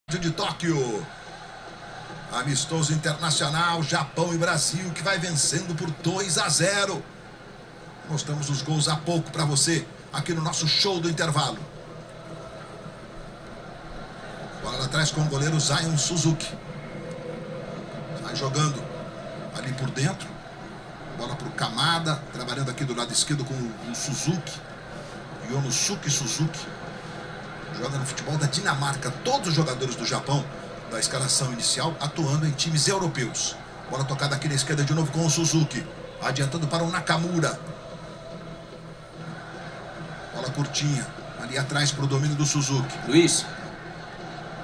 De Tóquio, amistoso internacional, Japão e Brasil, que vai vencendo por 2-0. Mostramos os gols há pouco para você, aqui no nosso show do intervalo. Bola lá atrás com o goleiro Zion Suzuki. Vai jogando ali por dentro. Bola para o Kamada, trabalhando aqui do lado esquerdo com o Suzuki. Yonosuke Suzuki. Joga no futebol da Dinamarca. Todos os jogadores do Japão, da escalação inicial, atuando em times europeus. Bola tocada aqui na esquerda de novo com o Suzuki. Adiantando para o Nakamura. Bola curtinha. Ali atrás para o domínio do Suzuki. Luiz.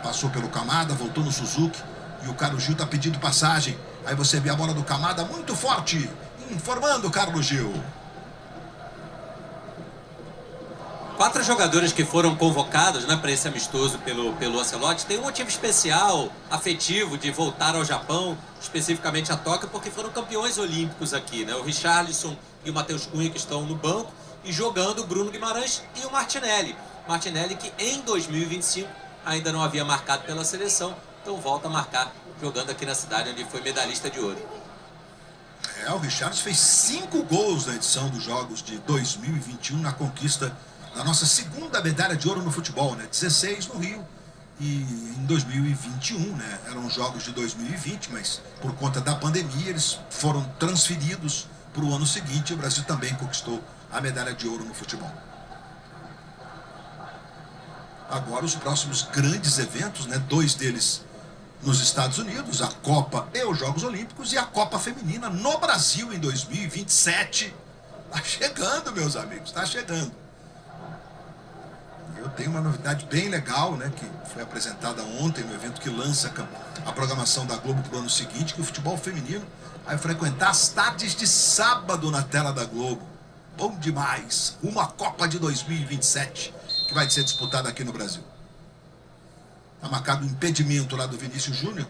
Passou pelo Kamada, voltou no Suzuki. E o Carlos Gil está pedindo passagem. Aí você vê a bola do Kamada muito forte. Informando o Carlos Gil. 4 jogadores que foram convocados, né, para esse amistoso pelo Ancelotti têm um motivo especial, afetivo, de voltar ao Japão, especificamente a Tóquio, porque foram campeões olímpicos aqui, né? O Richarlison e o Matheus Cunha, que estão no banco, e jogando o Bruno Guimarães e o Martinelli. Martinelli, que em 2025 ainda não havia marcado pela seleção, então volta a marcar jogando aqui na cidade onde foi medalhista de ouro. O Richarlison fez 5 gols na edição dos Jogos de 2021 na conquista da nossa segunda medalha de ouro no futebol, né? 16 no Rio e em 2021, né? Eram os Jogos de 2020, mas por conta da pandemia eles foram transferidos para o ano seguinte e o Brasil também conquistou a medalha de ouro no futebol. Agora os próximos grandes eventos, né? 2 deles nos Estados Unidos, a Copa e os Jogos Olímpicos, e a Copa Feminina no Brasil em 2027. Tá chegando, meus amigos, tá chegando. Eu tenho uma novidade bem legal, né, que foi apresentada ontem no evento que lança a programação da Globo para o ano seguinte, que o futebol feminino vai frequentar as tardes de sábado na tela da Globo. Bom demais! Uma Copa de 2027 que vai ser disputada aqui no Brasil. Está marcado o impedimento lá do Vinícius Júnior,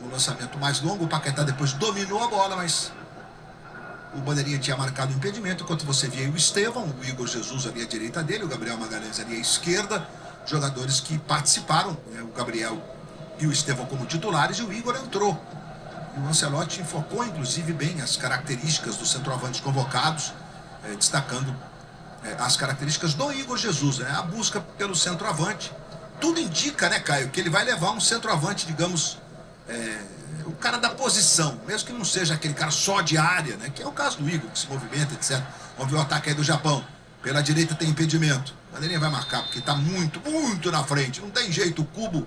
no lançamento mais longo. O Paquetá depois dominou a bola, mas o bandeirinha tinha marcado o impedimento, enquanto você via o Estevão, o Igor Jesus ali à direita dele, o Gabriel Magalhães ali à esquerda, jogadores que participaram, né, o Gabriel e o Estevão como titulares, e o Igor entrou. E o Ancelotti enfocou, inclusive, bem as características dos centroavantes convocados, destacando as características do Igor Jesus, né, a busca pelo centroavante. Tudo indica, né, Caio, que ele vai levar um centroavante, digamos, o cara da posição, mesmo que não seja aquele cara só de área, né? Que é o caso do Igor, que se movimenta, etc. Vamos ver o ataque aí do Japão. Pela direita tem impedimento. A bandeirinha vai marcar, porque tá muito, muito na frente. Não tem jeito, o Cubo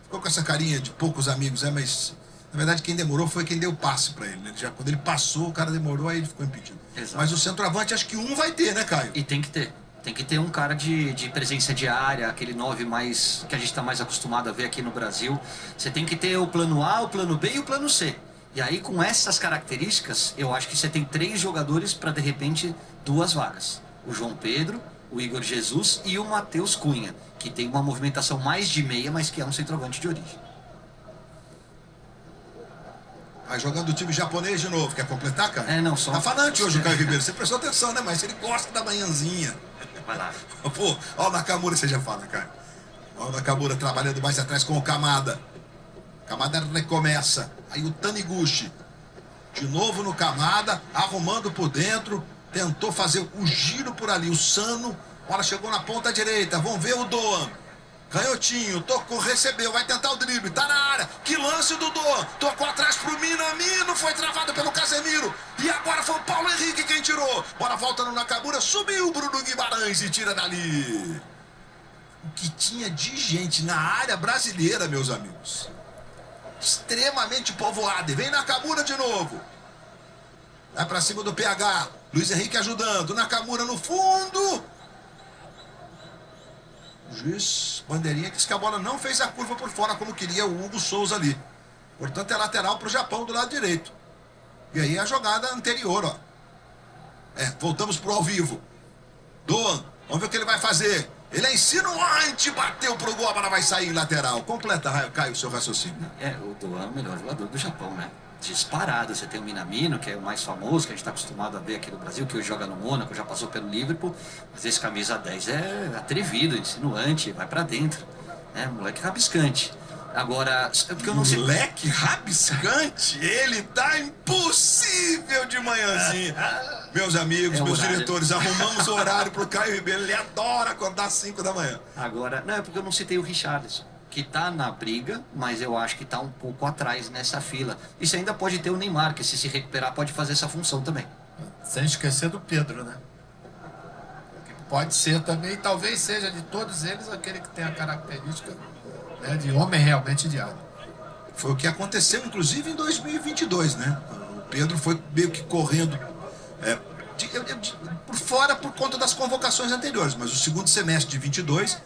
ficou com essa carinha de poucos amigos, mas na verdade quem demorou foi quem deu o passe pra ele, né? Já, quando ele passou, o cara demorou, aí ele ficou impedido. Exato. Mas o centroavante acho que um vai ter, né, Caio? E tem que ter. Tem que ter um cara de presença de área, aquele 9 mais que a gente está mais acostumado a ver aqui no Brasil. Você tem que ter o plano A, o plano B e o plano C. E aí, com essas características, eu acho que você tem 3 jogadores para, de repente, 2 vagas. O João Pedro, o Igor Jesus e o Matheus Cunha, que tem uma movimentação mais de meia, mas que é um centroavante de origem. Vai jogando o time japonês de novo. Quer completar, cara? Não, só... Tá falante hoje o Caio Ribeiro. Você prestou atenção, né? Mas ele gosta da manhãzinha. Vai lá. Pô, ó o Nakamura, você já fala, cara. Ó o Nakamura trabalhando mais atrás com o Kamada. Kamada recomeça. Aí o Taniguchi. De novo no Kamada, arrumando por dentro. Tentou fazer o giro por ali. O Sano. Bola chegou na ponta direita. Vamos ver o Doan. Canhotinho, tocou, recebeu, vai tentar o drible, tá na área, que lance do Doan, tocou atrás pro Minamino, foi travado pelo Casemiro, e agora foi o Paulo Henrique quem tirou, bola volta no Nakamura, subiu o Bruno Guimarães e tira dali. O que tinha de gente na área brasileira, meus amigos, extremamente povoada, e vem Nakamura de novo, vai pra cima do PH, Luiz Henrique ajudando, Nakamura no fundo. O juiz, bandeirinha, disse que a bola não fez a curva por fora como queria o Hugo Souza ali. Portanto, é lateral para o Japão do lado direito. E aí a jogada anterior, ó. Voltamos pro ao vivo. Doan, vamos ver o que ele vai fazer. Ele é insinuante, bateu pro gol, a bola vai sair em lateral. Completa, Caio, o seu raciocínio. O Doan é o melhor jogador do Japão, né? Disparado. Você tem o Minamino, que é o mais famoso, que a gente está acostumado a ver aqui no Brasil, que hoje joga no Mônaco, já passou pelo Liverpool, mas esse camisa 10 é atrevido, insinuante, vai para dentro. Moleque rabiscante. Agora, porque eu não sei... Moleque rabiscante, ele tá impossível de manhãzinha. Meus amigos, meus horário. diretores, arrumamos o horário pro Caio Ribeiro, ele adora acordar às 5 da manhã. Agora, não, é porque eu não citei o Richarlison, que tá na briga, mas eu acho que tá um pouco atrás nessa fila. Isso ainda pode ter o Neymar, que se recuperar pode fazer essa função também. Sem esquecer do Pedro, né? Que pode ser também, talvez seja de todos eles aquele que tem a característica, né, de homem realmente de área. Foi o que aconteceu, inclusive, em 2022, né? O Pedro foi meio que correndo por fora por conta das convocações anteriores, mas o segundo semestre de 22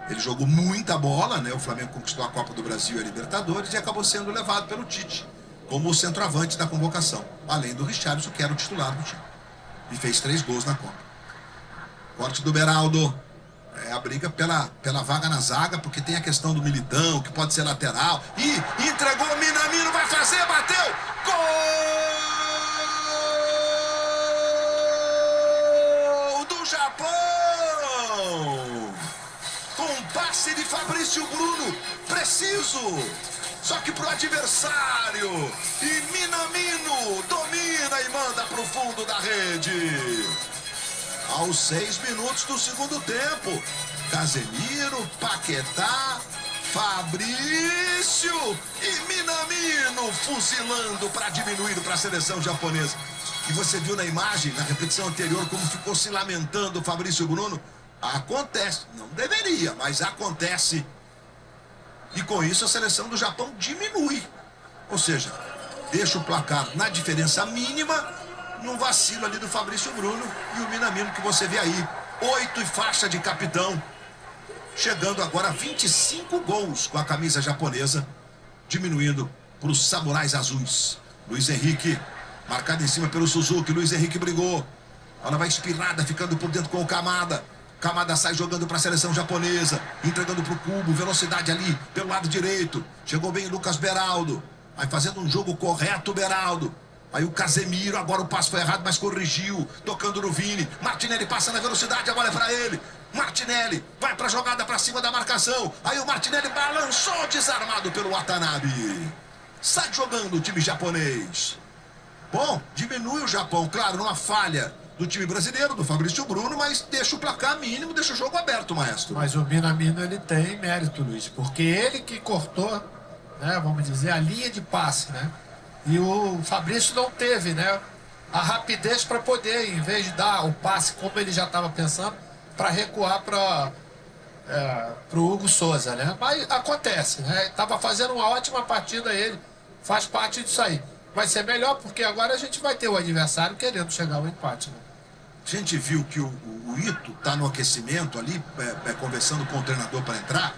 ele jogou muita bola, né? O Flamengo conquistou a Copa do Brasil e a Libertadores e acabou sendo levado pelo Tite como o centroavante da convocação, além do Richarlison, que era o titular do time, e fez 3 gols na Copa. Corte do Beraldo. É a briga pela vaga na zaga, porque tem a questão do Militão, que pode ser lateral. E entregou o Minamino, vai fazer, bateu! Gol do Japão! Com passe de Fabrício Bruno, preciso! Só que pro adversário. E Minamino domina e manda pro fundo da rede. Aos 6 minutos do segundo tempo, Casemiro, Paquetá, Fabrício e Minamino fuzilando para diminuir para a seleção japonesa. E você viu na imagem, na repetição anterior, como ficou se lamentando o Fabrício Bruno? Acontece, não deveria, mas acontece. E com isso a seleção do Japão diminui. Ou seja, deixa o placar na diferença mínima, num vacilo ali do Fabrício Bruno e o Minamino que você vê aí. 8 e faixa de capitão. Chegando agora a 25 gols com a camisa japonesa, diminuindo para os samurais azuis. Luiz Henrique, marcado em cima pelo Suzuki. Luiz Henrique brigou. Ela vai espirrada, ficando por dentro com o Kamada. Kamada sai jogando para a seleção japonesa, entregando para o Cubo, velocidade ali pelo lado direito. Chegou bem o Lucas Beraldo. Vai fazendo um jogo correto, Beraldo. Aí o Casemiro, agora o passo foi errado, mas corrigiu, tocando no Vini. Martinelli passa na velocidade, agora é pra ele. Martinelli vai pra jogada pra cima da marcação. Aí o Martinelli balançou, desarmado pelo Watanabe. Sai jogando o time japonês. Bom, diminui o Japão, claro, numa falha do time brasileiro, do Fabrício Bruno, mas deixa o placar mínimo, deixa o jogo aberto, maestro. Mas o Minamino, ele tem mérito, Luiz, porque ele que cortou, né, vamos dizer, a linha de passe, né? E o Fabrício não teve, né, a rapidez para poder, em vez de dar o passe como ele já estava pensando, para recuar para o Hugo Souza, né? Mas acontece, né? Estava fazendo uma ótima partida ele, faz parte disso aí. Vai ser melhor porque agora a gente vai ter o adversário querendo chegar ao empate, né? A gente viu que o Ito está no aquecimento ali, conversando com o treinador para entrar.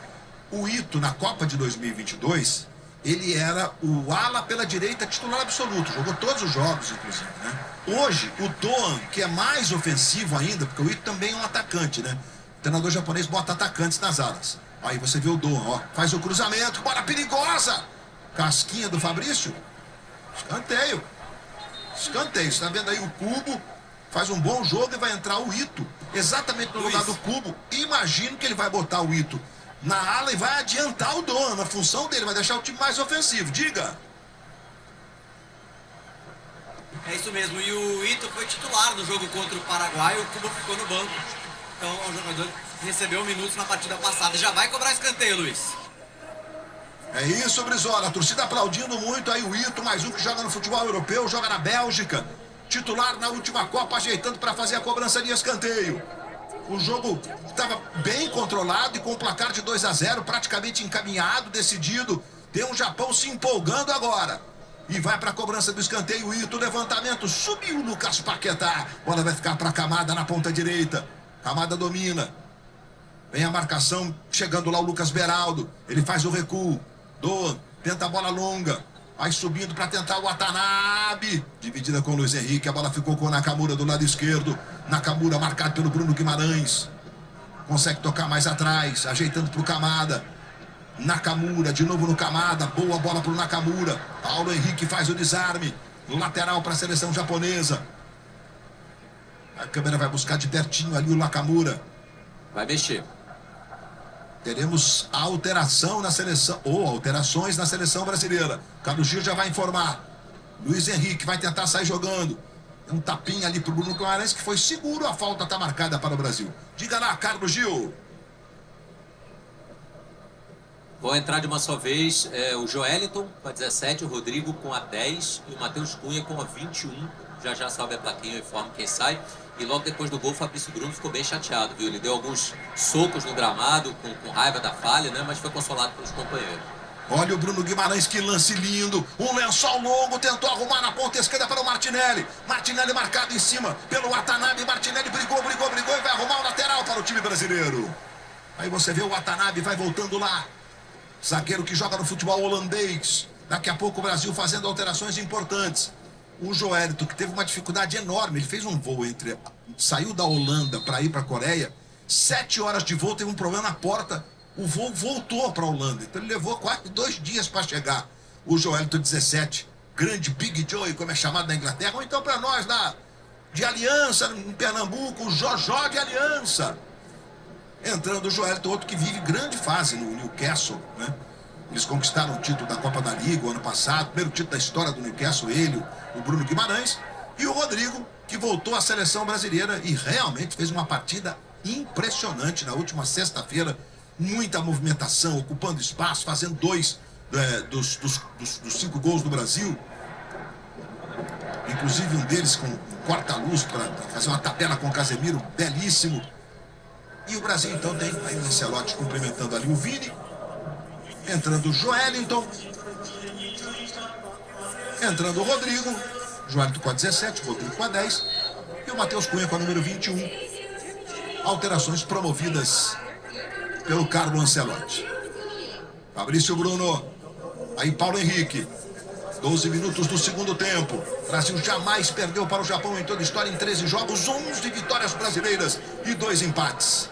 O Ito, na Copa de 2022... ele era o ala pela direita titular absoluto, jogou todos os jogos, inclusive, né? Hoje, o Doan, que é mais ofensivo ainda, porque o Ito também é um atacante, né? O treinador japonês bota atacantes nas alas. Aí você vê o Doan, ó, faz o cruzamento, bola perigosa! Casquinha do Fabrício, escanteio. Escanteio, você tá vendo aí o Cubo, faz um bom jogo e vai entrar o Ito, exatamente no lugar do Cubo. Imagino que ele vai botar o Ito na ala e vai adiantar o Doan na função dele, vai deixar o time mais ofensivo. Diga. É isso mesmo, e o Ito foi titular no jogo contra o Paraguai, o Cubo ficou no banco. Então o jogador recebeu minutos na partida passada. Já vai cobrar escanteio, Luiz. É isso, Brizola. A torcida aplaudindo muito aí o Ito, mais um que joga no futebol europeu, joga na Bélgica. Titular na última Copa, ajeitando para fazer a cobrança de escanteio. O jogo estava bem controlado e com o placar de 2-0, praticamente encaminhado, decidido. Tem um Japão se empolgando agora. E vai para a cobrança do escanteio, o Ito, levantamento, subiu o Lucas Paquetá. Bola vai ficar para Kamada na ponta direita. Kamada domina. Vem a marcação, chegando lá o Lucas Beraldo. Ele faz o recuo. Doan, tenta a bola longa. Vai subindo para tentar o Watanabe. Dividida com o Luiz Henrique. A bola ficou com o Nakamura do lado esquerdo. Nakamura marcado pelo Bruno Guimarães. Consegue tocar mais atrás. Ajeitando para o Kamada. Nakamura, de novo no Kamada. Boa bola para o Nakamura. Paulo Henrique faz o desarme. Lateral para a seleção japonesa. A câmera vai buscar de pertinho ali o Nakamura. Vai mexer. teremos alteração na seleção, ou alterações na seleção brasileira. Carlos Gil já vai informar. Luiz Henrique vai tentar sair jogando. Um tapinha ali pro Bruno Guimarães, que foi seguro, a falta está marcada para o Brasil. Diga lá, Carlos Gil. Vão entrar de uma só vez o Joeliton com a 17, o Rodrigo com a 10 e o Matheus Cunha com a 21. Já sobe a plaquinha e informa quem sai. E logo depois do gol, o Fabrício Bruno ficou bem chateado, viu? Ele deu alguns socos no gramado, com raiva da falha, né? Mas foi consolado pelos companheiros. Olha o Bruno Guimarães, que lance lindo. Um lençol longo, tentou arrumar na ponta esquerda para o Martinelli. Martinelli marcado em cima pelo Watanabe. Martinelli brigou e vai arrumar o lateral para o time brasileiro. Aí você vê o Watanabe, vai voltando lá. Zagueiro que joga no futebol holandês. Daqui a pouco o Brasil fazendo alterações importantes. O Joelito, que teve uma dificuldade enorme. Ele fez um voo saiu da Holanda para ir para a Coreia. 7 horas de voo, teve um problema na porta. O voo voltou para a Holanda. Então ele levou quase 2 dias para chegar. O Joelito 17, grande Big Joe, como é chamado na Inglaterra. Ou então para nós lá de Aliança, em Pernambuco, o Jojó de Aliança. Entrando o Joelito, outro que vive grande fase no Newcastle, né? Eles conquistaram o título da Copa da Liga o ano passado, primeiro título da história do Newcastle, ele, o Bruno Guimarães, e o Rodrigo, que voltou à seleção brasileira e realmente fez uma partida impressionante na última sexta-feira. Muita movimentação, ocupando espaço, fazendo 2 dos 5 gols do Brasil. Inclusive um deles com um corta-luz para fazer uma tabela com o Casemiro, belíssimo. E o Brasil então tem aí o Ancelotti cumprimentando ali o Vini. Entrando o Joelinton. Entrando o Rodrigo. Joelinton com a 17, Rodrigo com a 10. E o Matheus Cunha com a número 21. Alterações promovidas pelo Carlo Ancelotti. Fabrício Bruno. Aí Paulo Henrique. 12 minutos do segundo tempo. O Brasil jamais perdeu para o Japão em toda a história em 13 jogos, 11 vitórias brasileiras e 2 empates.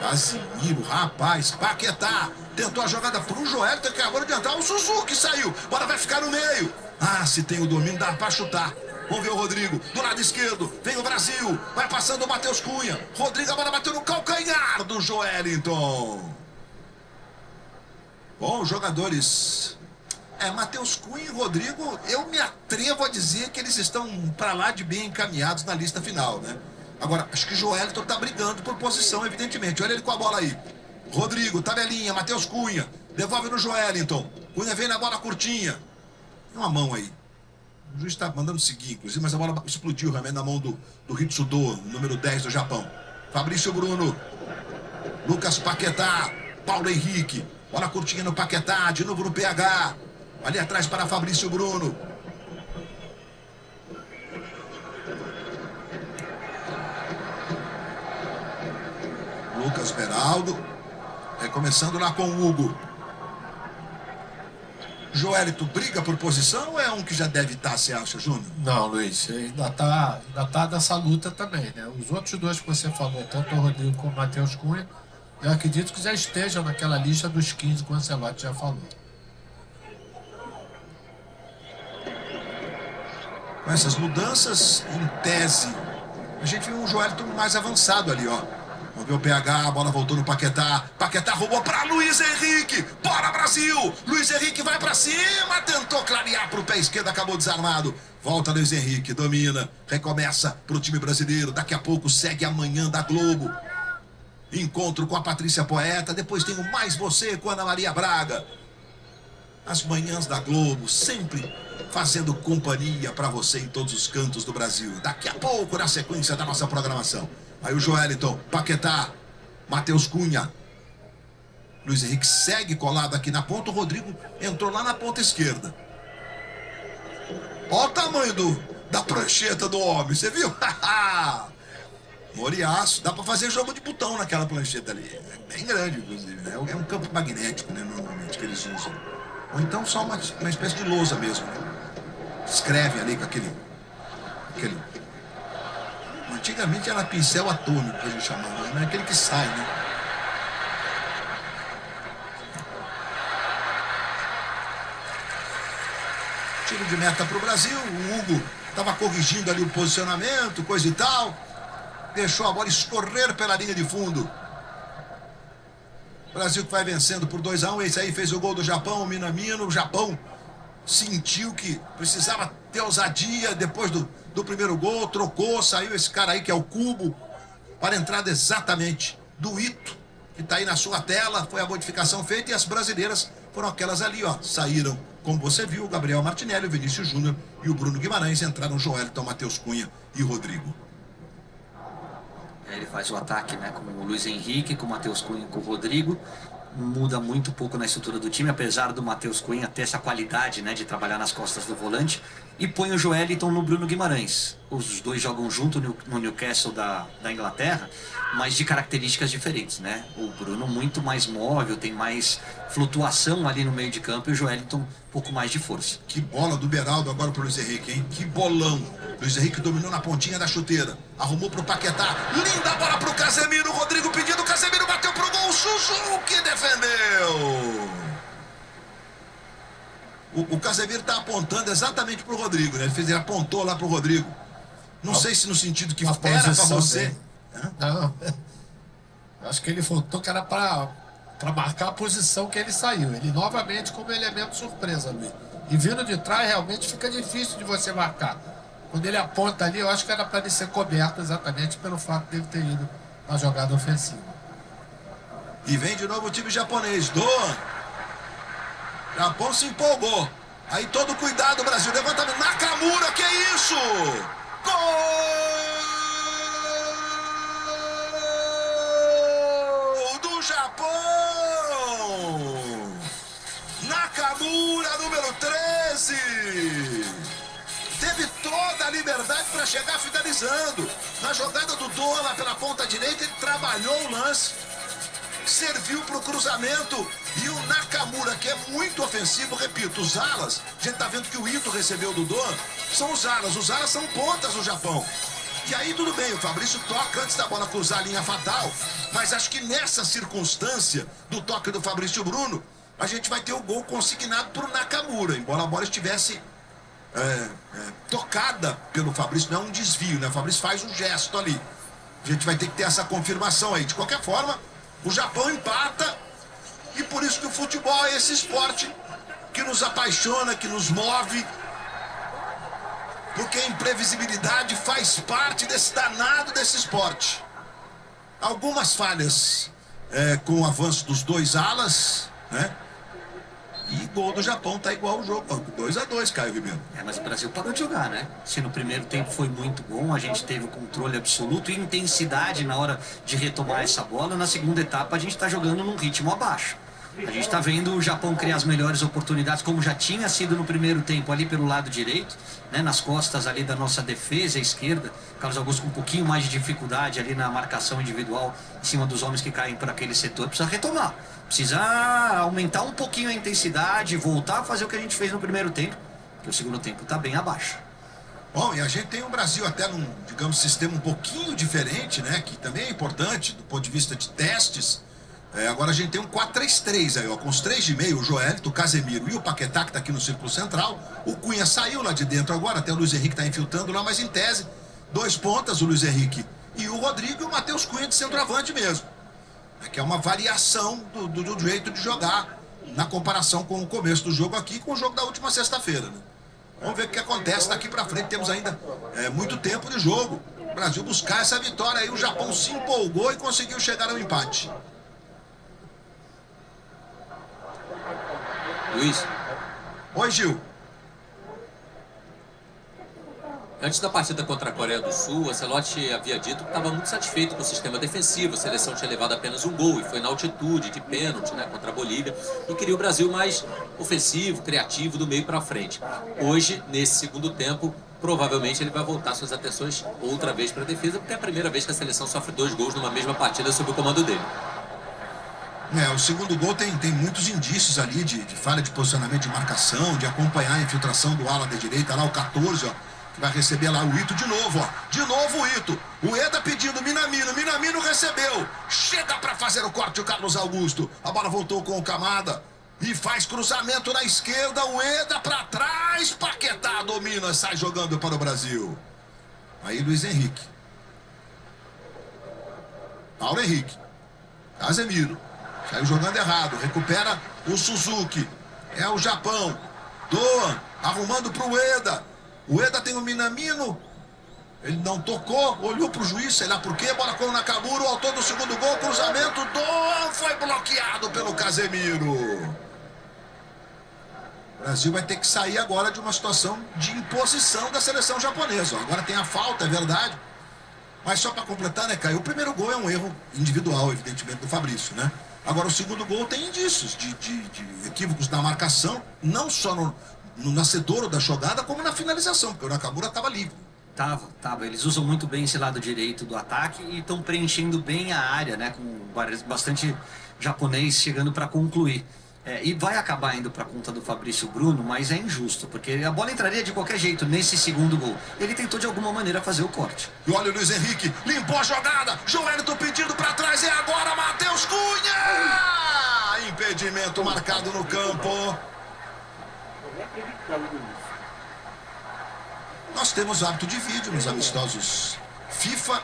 Casimiro, rapaz, Paquetá. Tentou a jogada para o Joelito, que acabou de entrar. O Suzuki saiu. Bola vai ficar no meio. Ah, se tem o domínio, dá para chutar. Vamos ver o Rodrigo. Do lado esquerdo, vem o Brasil. Vai passando o Matheus Cunha. Rodrigo, a bola bateu no calcanhar do Joelinton. Bom, jogadores. Matheus Cunha e Rodrigo, eu me atrevo a dizer que eles estão para lá de bem encaminhados na lista final, né? Agora, acho que o Joelinton tá brigando por posição, evidentemente. Olha ele com a bola aí. Rodrigo, tabelinha, Matheus Cunha. Devolve no Joelinton. Cunha vem na bola curtinha. Tem uma mão aí. O juiz está mandando seguir, inclusive, mas a bola explodiu realmente na mão do Hitsudo, número 10 do Japão. Fabrício Bruno. Lucas Paquetá. Paulo Henrique. Bola curtinha no Paquetá, de novo no PH. Ali atrás para Fabrício Bruno. Lucas Beraldo. Recomeçando lá com o Hugo. Joelito briga por posição ou é um que já deve estar, você acha, Júnior? Não, Luiz, ainda tá nessa luta também, né? Os outros dois que você falou, tanto o Rodrigo como o Matheus Cunha, eu acredito que já estejam naquela lista dos 15 que o Ancelotti já falou. Com essas mudanças, em tese, a gente viu um Joelito mais avançado ali, ó. Vamos ver o PH, a bola voltou no Paquetá. Paquetá roubou para Luiz Henrique. Bora, Brasil! Luiz Henrique vai para cima, tentou clarear para o pé esquerdo, acabou desarmado. Volta Luiz Henrique, domina, recomeça para o time brasileiro. Daqui a pouco segue amanhã da Globo. Encontro com a Patrícia Poeta, depois tem o Mais Você com a Ana Maria Braga. As manhãs da Globo, sempre fazendo companhia para você em todos os cantos do Brasil. Daqui a pouco, na sequência da nossa programação. Aí o Joelinton, Paquetá, Matheus Cunha. Luiz Henrique segue colado aqui na ponta. O Rodrigo entrou lá na ponta esquerda. Olha o tamanho da prancheta do homem, você viu? Moriaço, dá para fazer jogo de botão naquela prancheta ali. É bem grande, inclusive, né? É um campo magnético, né, normalmente, que eles usam. Ou então só uma espécie de lousa mesmo, né? Escreve ali com aquele... Antigamente era pincel atômico que a gente chamava, não é aquele que sai, né? Tiro de meta para o Brasil. O Hugo estava corrigindo ali o posicionamento, coisa e tal. Deixou a bola escorrer pela linha de fundo. Brasil que vai vencendo por 2-1. Esse aí fez o gol do Japão, o Minamino. O Japão sentiu que precisava ter ousadia depois do primeiro gol. Trocou, saiu esse cara aí que é o Cubo para a entrada exatamente do Ito, que está aí na sua tela. Foi a modificação feita e as brasileiras foram aquelas ali, ó. Saíram, como você viu, o Gabriel Martinelli, o Vinícius Júnior e o Bruno Guimarães. Entraram o Joelton, Matheus Cunha e o Rodrigo. Ele faz o ataque, né, com o Luiz Henrique, com o Matheus Cunha, com o Rodrigo. Muda muito pouco na estrutura do time, apesar do Matheus Cunha ter essa qualidade, né, de trabalhar nas costas do volante. E põe o Joelton no Bruno Guimarães. Os dois jogam junto no Newcastle da Inglaterra, mas de características diferentes, né? O Bruno muito mais móvel, tem mais flutuação ali no meio de campo, e o Joelton um pouco mais de força. Que bola do Beraldo agora pro Luiz Henrique, hein? Que bolão. Luiz Henrique dominou na pontinha da chuteira. Arrumou pro Paquetá. Linda bola pro Casemiro. Rodrigo pedindo. Casemiro bateu pro gol. Suzuki defendeu. O Casemiro tá apontando exatamente pro Rodrigo, né? Ele apontou lá pro Rodrigo. Não sei se no sentido que era pra você. Não. Acho que ele faltou que era pra marcar a posição que ele saiu. Ele novamente como elemento surpresa, Luiz. E vindo de trás, realmente fica difícil de você marcar. Quando ele aponta ali, eu acho que era para ele ser coberto exatamente pelo fato dele ter ido na jogada ofensiva. E vem de novo o time japonês. Doan. Japão se empolgou. Aí todo cuidado, Brasil. Levantamento. Nakamura, que isso? Gol do Japão! Nakamura, número 13. Teve toda a liberdade para chegar finalizando. Na jogada do Doan lá pela ponta direita, ele trabalhou o lance, serviu para o cruzamento. E o Nakamura, que é muito ofensivo, repito, os alas, a gente tá vendo que o Ito recebeu do Doan, são os alas são pontas do Japão. E aí tudo bem, o Fabrício toca antes da bola cruzar a linha fatal, mas acho que nessa circunstância do toque do Fabrício Bruno, a gente vai ter o gol consignado por Nakamura, embora a bola estivesse tocada pelo Fabrício, não é um desvio, né? O Fabrício faz um gesto ali. A gente vai ter que ter essa confirmação aí. De qualquer forma, o Japão empata, e por isso que o futebol é esse esporte que nos apaixona, que nos move, porque a imprevisibilidade faz parte desse danado desse esporte. Algumas falhas com o avanço dos dois alas, né? E gol do Japão tá igual o jogo, 2-2, Caio Ribeiro. Mas o Brasil parou de jogar, né? Se no primeiro tempo foi muito bom, a gente teve o controle absoluto e intensidade na hora de retomar essa bola, na segunda etapa a gente tá jogando num ritmo abaixo. A gente está vendo o Japão criar as melhores oportunidades, como já tinha sido no primeiro tempo ali pelo lado direito, né, nas costas ali da nossa defesa esquerda. Carlos Augusto com um pouquinho mais de dificuldade ali na marcação individual em cima dos homens que caem por aquele setor. Precisa retomar, precisa aumentar um pouquinho a intensidade, voltar a fazer o que a gente fez no primeiro tempo, porque o segundo tempo está bem abaixo. Bom, e a gente tem um Brasil até num, digamos, sistema um pouquinho diferente, né, que também é importante do ponto de vista de testes. Agora a gente tem um 4-3-3 aí, ó, com os três de meio, o Joelton, o Casemiro e o Paquetá, que está aqui no círculo central. O Cunha saiu lá de dentro agora, até o Luiz Henrique está infiltrando lá, mas em tese, dois pontas, o Luiz Henrique e o Rodrigo, e o Matheus Cunha de centroavante mesmo. Que é uma variação do jeito de jogar na comparação com o começo do jogo aqui com o jogo da última sexta-feira, né? Vamos ver o que acontece daqui para frente, temos ainda muito tempo de jogo. O Brasil buscar essa vitória aí, o Japão se empolgou e conseguiu chegar ao empate. Luiz. Oi, Gil. Antes da partida contra a Coreia do Sul, o Ancelotti havia dito que estava muito satisfeito com o sistema defensivo. A seleção tinha levado apenas um gol e foi na altitude, de pênalti, né, contra a Bolívia. E queria o Brasil mais ofensivo, criativo, do meio para frente. Hoje, nesse segundo tempo, provavelmente ele vai voltar suas atenções outra vez para a defesa, porque é a primeira vez que a seleção sofre 2 gols numa mesma partida sob o comando dele. O segundo gol tem muitos indícios ali de falha de posicionamento de marcação, de acompanhar a infiltração do ala da direita, lá o 14, ó, que vai receber lá o Ito de novo, ó. De novo o Ito. O Eda pedindo Minamino recebeu. Chega para fazer o corte o Carlos Augusto. A bola voltou com o Camada e faz cruzamento na esquerda, o Eda para trás, Paquetá domina, sai jogando para o Brasil. Aí Luiz Henrique. Paulo Henrique. Casemiro. Saiu jogando errado. Recupera o Suzuki. É o Japão. Doan arrumando pro Ueda. O Ueda tem o Minamino. Ele não tocou, olhou pro juiz, sei lá por quê. Bola com o Nakamura, o autor do segundo gol. Cruzamento. Doan foi bloqueado pelo Casemiro. O Brasil vai ter que sair agora de uma situação de imposição da seleção japonesa. Agora tem a falta, é verdade. Mas só para completar, né, Caio? O primeiro gol é um erro individual, evidentemente, do Fabrício, né? Agora, o segundo gol tem indícios de equívocos na marcação, não só no nascedouro da jogada, como na finalização, porque o Nakamura estava livre. Tava. Eles usam muito bem esse lado direito do ataque e estão preenchendo bem a área, né? Com bastante japonês chegando para concluir. E vai acabar indo para conta do Fabrício Bruno, mas é injusto, porque a bola entraria de qualquer jeito nesse segundo gol. Ele tentou de alguma maneira fazer o corte. E olha o Luiz Henrique, limpou a jogada. Joelito pedindo para trás, é agora Matheus Cunha! Impedimento marcado no campo. Nós temos hábito de vídeo nos amistosos FIFA.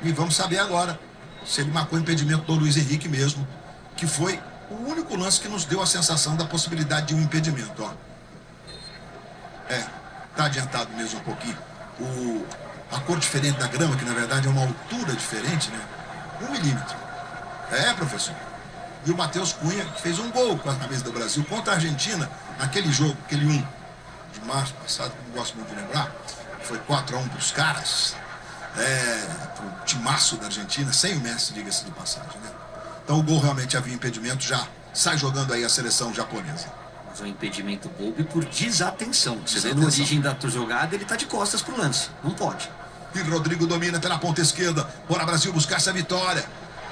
E vamos saber agora se ele marcou impedimento do Luiz Henrique mesmo, que foi o único lance que nos deu a sensação da possibilidade de um impedimento, ó. Tá adiantado mesmo um pouquinho. A cor diferente da grama, que na verdade é uma altura diferente, né? 1 milímetro. Professor. E o Matheus Cunha, que fez um gol com a camisa do Brasil contra a Argentina, naquele jogo, aquele 1 de março passado, que não gosto muito de lembrar, foi 4-1 para os caras, pro timaço da Argentina, sem o Messi, diga-se de passagem, né? Então o gol realmente havia impedimento, já sai jogando aí a seleção japonesa. Mas um impedimento bobo e por desatenção. Você vê na origem da jogada, ele tá de costas pro lance. Não pode. E Rodrigo domina pela ponta esquerda. Bora Brasil buscar essa vitória.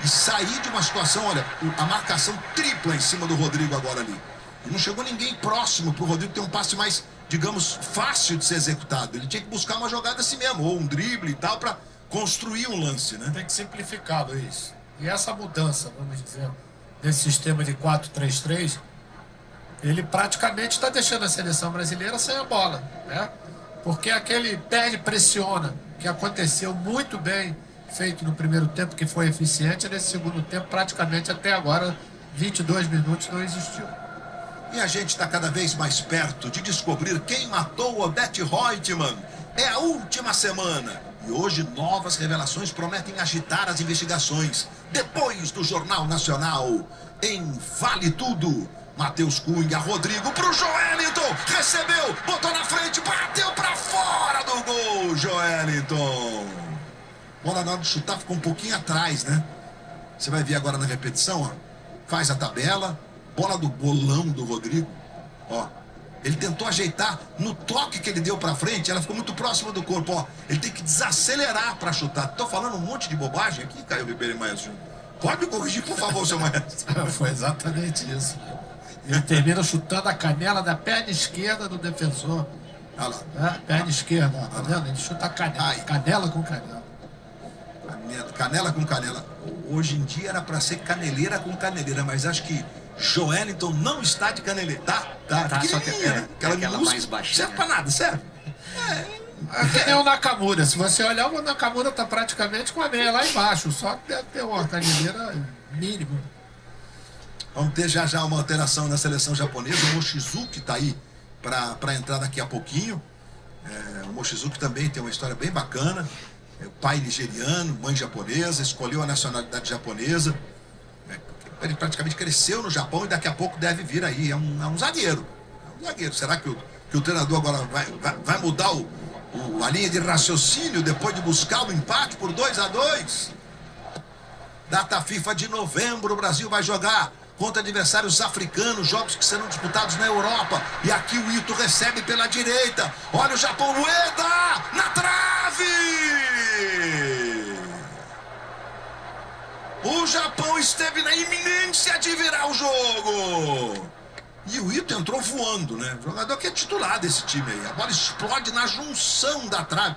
E sair de uma situação, olha, a marcação tripla em cima do Rodrigo agora ali. E não chegou ninguém próximo pro Rodrigo ter um passe mais, digamos, fácil de ser executado. Ele tinha que buscar uma jogada assim mesmo, ou um drible e tal, para construir um lance, né? Tem que simplificar, Luiz. E essa mudança, vamos dizer, desse sistema de 4-3-3, ele praticamente está deixando a seleção brasileira sem a bola, né? Porque aquele perde, pressiona, que aconteceu muito bem, feito no primeiro tempo, que foi eficiente, nesse segundo tempo, praticamente até agora, 22 minutos não existiu. E a gente está cada vez mais perto de descobrir quem matou Odete Reutemann. É a última semana. E hoje novas revelações prometem agitar as investigações. Depois do Jornal Nacional, em Vale Tudo, Matheus Cunha, Rodrigo pro Joelinton, recebeu, botou na frente, bateu pra fora do gol, Joelinton. Bola na hora de chutar ficou um pouquinho atrás, né? Você vai ver agora na repetição, ó. Faz a tabela, bola do bolão do Rodrigo, ó. Ele tentou ajeitar no toque que ele deu pra frente, ela ficou muito próxima do corpo, ó. Ele tem que desacelerar pra chutar. Tô falando um monte de bobagem aqui, Caio Ribeiro e Maestro. Pode me corrigir, por favor, seu Maestro. Foi exatamente isso. Ele termina chutando a canela da perna esquerda do defensor. Olha lá. Perna esquerda, tá vendo? Ele chuta a canela, canela com canela. Canela com canela. Hoje em dia era pra ser caneleira com caneleira, mas acho que Joelinton não está de caneleira. Tá Só que aquela mais baixinha. Serve pra nada, serve. É o Nakamura. Se você olhar, o Nakamura tá praticamente com a meia lá embaixo. Só que deve ter uma caneleira mínima. Vamos ter já uma alteração na seleção japonesa. O Mochizuki tá aí para entrar daqui a pouquinho. O Mochizuki também tem uma história bem bacana. Pai nigeriano, mãe japonesa, escolheu a nacionalidade japonesa. Ele praticamente cresceu no Japão e daqui a pouco deve vir aí. É um zagueiro. Será que o treinador agora vai mudar a linha de raciocínio depois de buscar o empate por 2-2? Data FIFA de novembro, o Brasil vai jogar contra adversários africanos, jogos que serão disputados na Europa. E aqui o Ito recebe pela direita. Olha o Japão, Ueda na trave! O Japão esteve na iminência de virar o jogo. E o Ito entrou voando, né? O jogador que é titular desse time aí. A bola explode na junção da trave.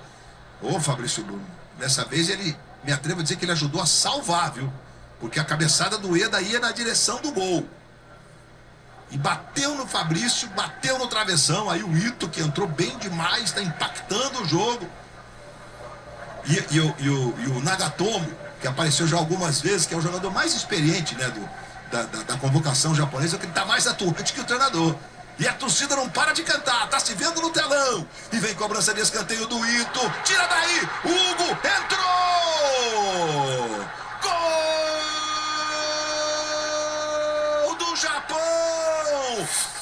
Ô, Fabrício Bruno, dessa vez ele, me atrevo a dizer que ele ajudou a salvar, viu? Porque a cabeçada do Ueda ia na direção do gol. E bateu no Fabrício, bateu no travessão. Aí o Ito, que entrou bem demais, está impactando o jogo. E o Nagatomo, que apareceu já algumas vezes, que é o jogador mais experiente, né, da convocação japonesa, que ele está mais atuante que o treinador. E a torcida não para de cantar, tá se vendo no telão. E vem cobrança de escanteio do Ito. Tira daí, Hugo entrou! Gol do Japão!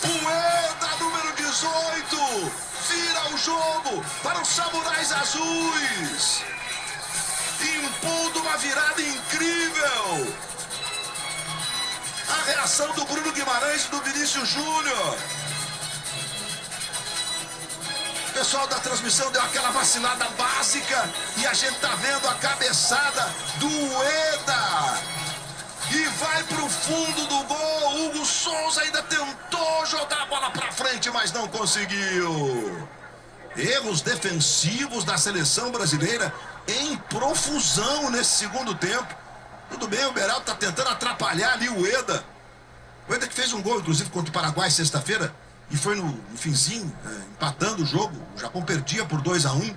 Ueda, número 18, vira o jogo para os Samurais Azuis. Impondo uma virada incrível. A reação do Bruno Guimarães e do Vinícius Júnior. O pessoal da transmissão deu aquela vacilada básica e a gente tá vendo a cabeçada do Ueda. E vai pro fundo do gol. Hugo Souza ainda tentou jogar a bola pra frente, mas não conseguiu. Erros defensivos da seleção brasileira em profusão nesse segundo tempo. Tudo bem, o Beraldo tá tentando atrapalhar ali o Ueda. O Ueda que fez um gol, inclusive, contra o Paraguai sexta-feira. E foi no finzinho, empatando o jogo. O Japão perdia por 2-1.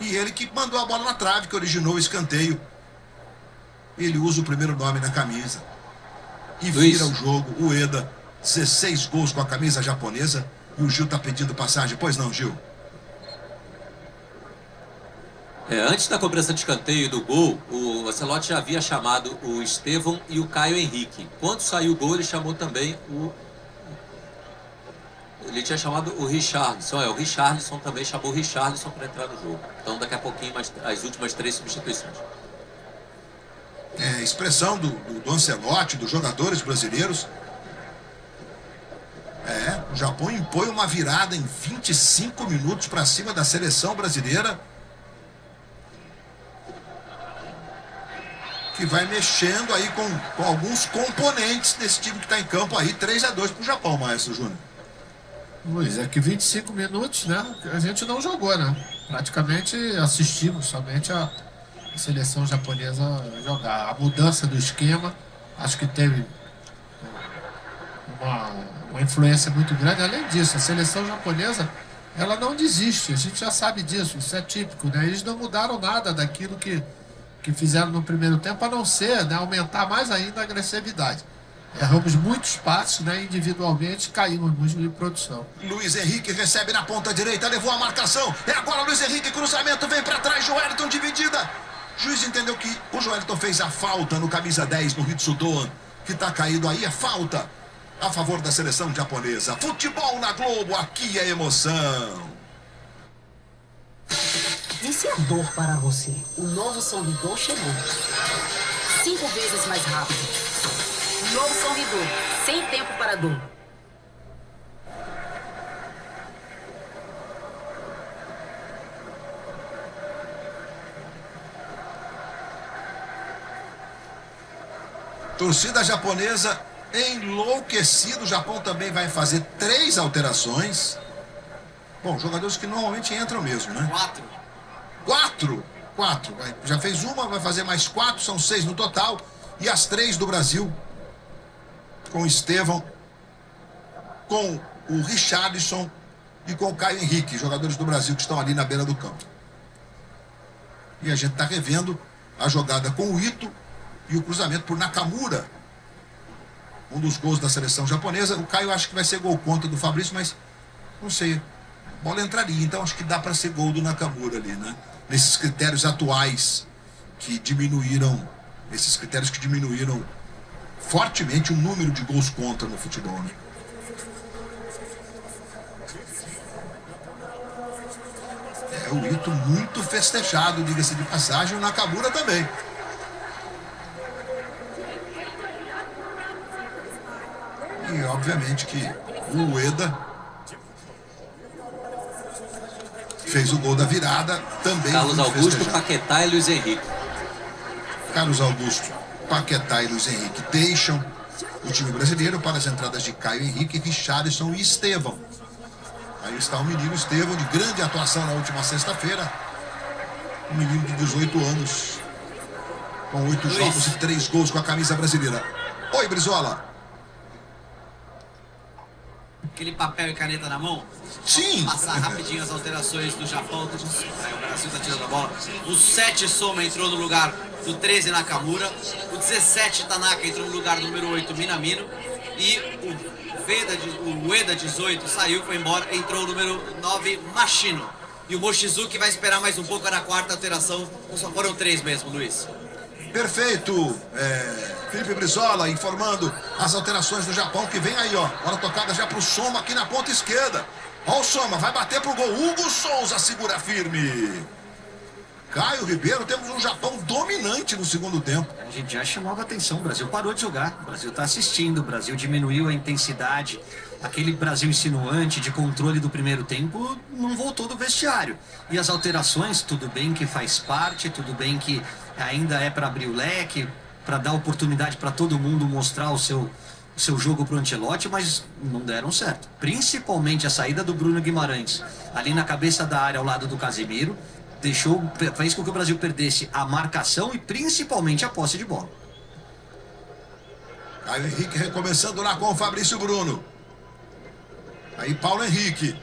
E ele que mandou a bola na trave, que originou o escanteio. Ele usa o primeiro nome na camisa. E vira o jogo. O Ueda, 16 gols com a camisa japonesa. E o Gil tá pedindo passagem. Pois não, Gil? Antes da cobrança de escanteio do gol, o Ancelotti já havia chamado o Estevão e o Caio Henrique. Quando saiu o gol, ele chamou também Ele tinha chamado o Richarlison. O Richarlison também chamou o Richarlison para entrar no jogo. Então, daqui a pouquinho, as últimas 3 substituições. Expressão do Ancelotti, dos jogadores brasileiros. O Japão impõe uma virada em 25 minutos para cima da seleção brasileira, que vai mexendo aí com alguns componentes desse time que está em campo aí. 3-2 para o Japão, Maestro Júnior. Luiz, é que 25 minutos, né? A gente não jogou, né? Praticamente assistimos somente a seleção japonesa jogar. A mudança do esquema, acho que teve uma influência muito grande. Além disso, a seleção japonesa, ela não desiste. A gente já sabe disso, isso é típico, né? Eles não mudaram nada daquilo que fizeram no primeiro tempo, a não ser, né, aumentar mais ainda a agressividade. Erramos muitos passos, né, individualmente, caímos muito de produção. Luiz Henrique recebe na ponta direita, levou a marcação. É agora Luiz Henrique, cruzamento, vem para trás, Joelton dividida. O juiz entendeu que o Joelton fez a falta no camisa 10, no Hitsudoan, que tá caído aí, é falta a favor da seleção japonesa. Futebol na Globo, aqui é emoção. Disse a dor para você. O novo Sonridor chegou. 5 vezes mais rápido. O novo Sonridor, sem tempo para dor. Torcida japonesa enlouquecida. O Japão também vai fazer 3 alterações. Bom, jogadores que normalmente entram mesmo, né? 4. Já fez uma, vai fazer mais 4, são 6 no total. E as 3 do Brasil, com o Estevão, com o Richarlison e com o Caio Henrique, jogadores do Brasil que estão ali na beira do campo. E a gente está revendo a jogada com o Ito e o cruzamento por Nakamura. Um dos gols da seleção japonesa. O Caio acho que vai ser gol contra do Fabrício, mas não sei. A bola entraria, então acho que dá para ser gol do Nakamura ali, né? Nesses critérios atuais que diminuíram, esses critérios que diminuíram fortemente o número de gols contra no futebol, né? O Ito muito festejado, diga-se de passagem, o Nakamura também. E obviamente que o Ueda fez o gol da virada, também. Carlos Augusto, Paquetá e Luiz Henrique. Carlos Augusto, Paquetá e Luiz Henrique deixam o time brasileiro para as entradas de Caio Henrique, Richarlison e Estevão. Aí está o menino Estevão, de grande atuação na última sexta-feira. Um menino de 18 anos, com 8 jogos e 3 gols com a camisa brasileira. Oi, Brizola. aquele papel e caneta na mão? Sim. Passar rapidinho as alterações do Japão. O Brasil tá tirando a bola. O 7 Soma entrou no lugar do 13 Nakamura. O 17 Tanaka entrou no lugar do número 8 Minamino. E o Ueda 18 saiu, foi embora, entrou o número 9 Machino. E o Mochizuki vai esperar mais um pouco, era a quarta alteração. Só foram 3 mesmo, Luiz. Perfeito. Felipe Brizola informando as alterações do Japão, que vem aí, ó. Bola tocada já pro Soma aqui na ponta esquerda. Ó o Soma, vai bater pro gol. Hugo Souza segura firme. Caio Ribeiro, temos um Japão dominante no segundo tempo. A gente já chamava atenção, o Brasil parou de jogar, o Brasil está assistindo, o Brasil diminuiu a intensidade. Aquele Brasil insinuante de controle do primeiro tempo não voltou do vestiário. E as alterações, tudo bem que faz parte, tudo bem que ainda é para abrir o leque, para dar oportunidade para todo mundo mostrar o seu jogo pro Ancelotti, mas não deram certo. Principalmente a saída do Bruno Guimarães ali na cabeça da área ao lado do Casemiro, fez com que o Brasil perdesse a marcação e principalmente a posse de bola. Caio Henrique recomeçando lá com o Fabrício Bruno. Aí Paulo Henrique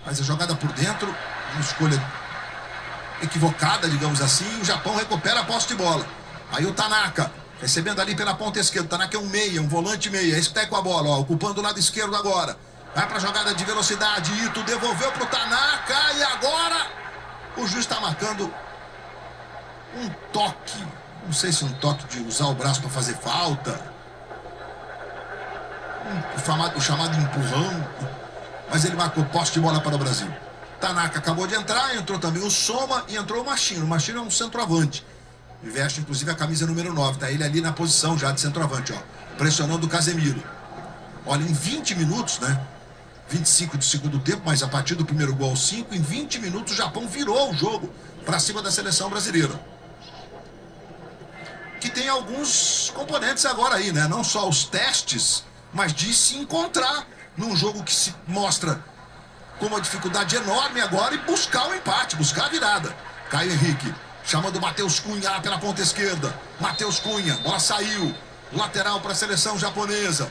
faz a jogada por dentro, uma escolha equivocada, digamos assim. O Japão recupera a posse de bola. Aí o Tanaka recebendo ali pela ponta esquerda. O Tanaka é um meia, um volante meia. Esse tá com a bola, ó, ocupando o lado esquerdo agora. Vai pra jogada de velocidade. Ito devolveu pro Tanaka e agora o juiz está marcando um toque. Não sei se um toque de usar o braço para fazer falta. O chamado empurrão. Mas ele marcou posse de bola para o Brasil. Tanaka acabou de entrar, entrou também o Soma e entrou o Machino. O Machino é um centroavante. E veste inclusive a camisa número 9. Tá ele ali na posição já de centroavante, ó. Pressionando o Casemiro. Olha, em 20 minutos, né? 25 do segundo tempo, mas a partir do primeiro gol aos 5, em 20 minutos o Japão virou o jogo para cima da seleção brasileira. Que tem alguns componentes agora aí, né? Não só os testes, mas de se encontrar num jogo que se mostra com uma dificuldade enorme agora e buscar o empate, buscar a virada. Caio Henrique chamando o Matheus Cunha lá pela ponta esquerda. Matheus Cunha, bola saiu. Lateral para a seleção japonesa.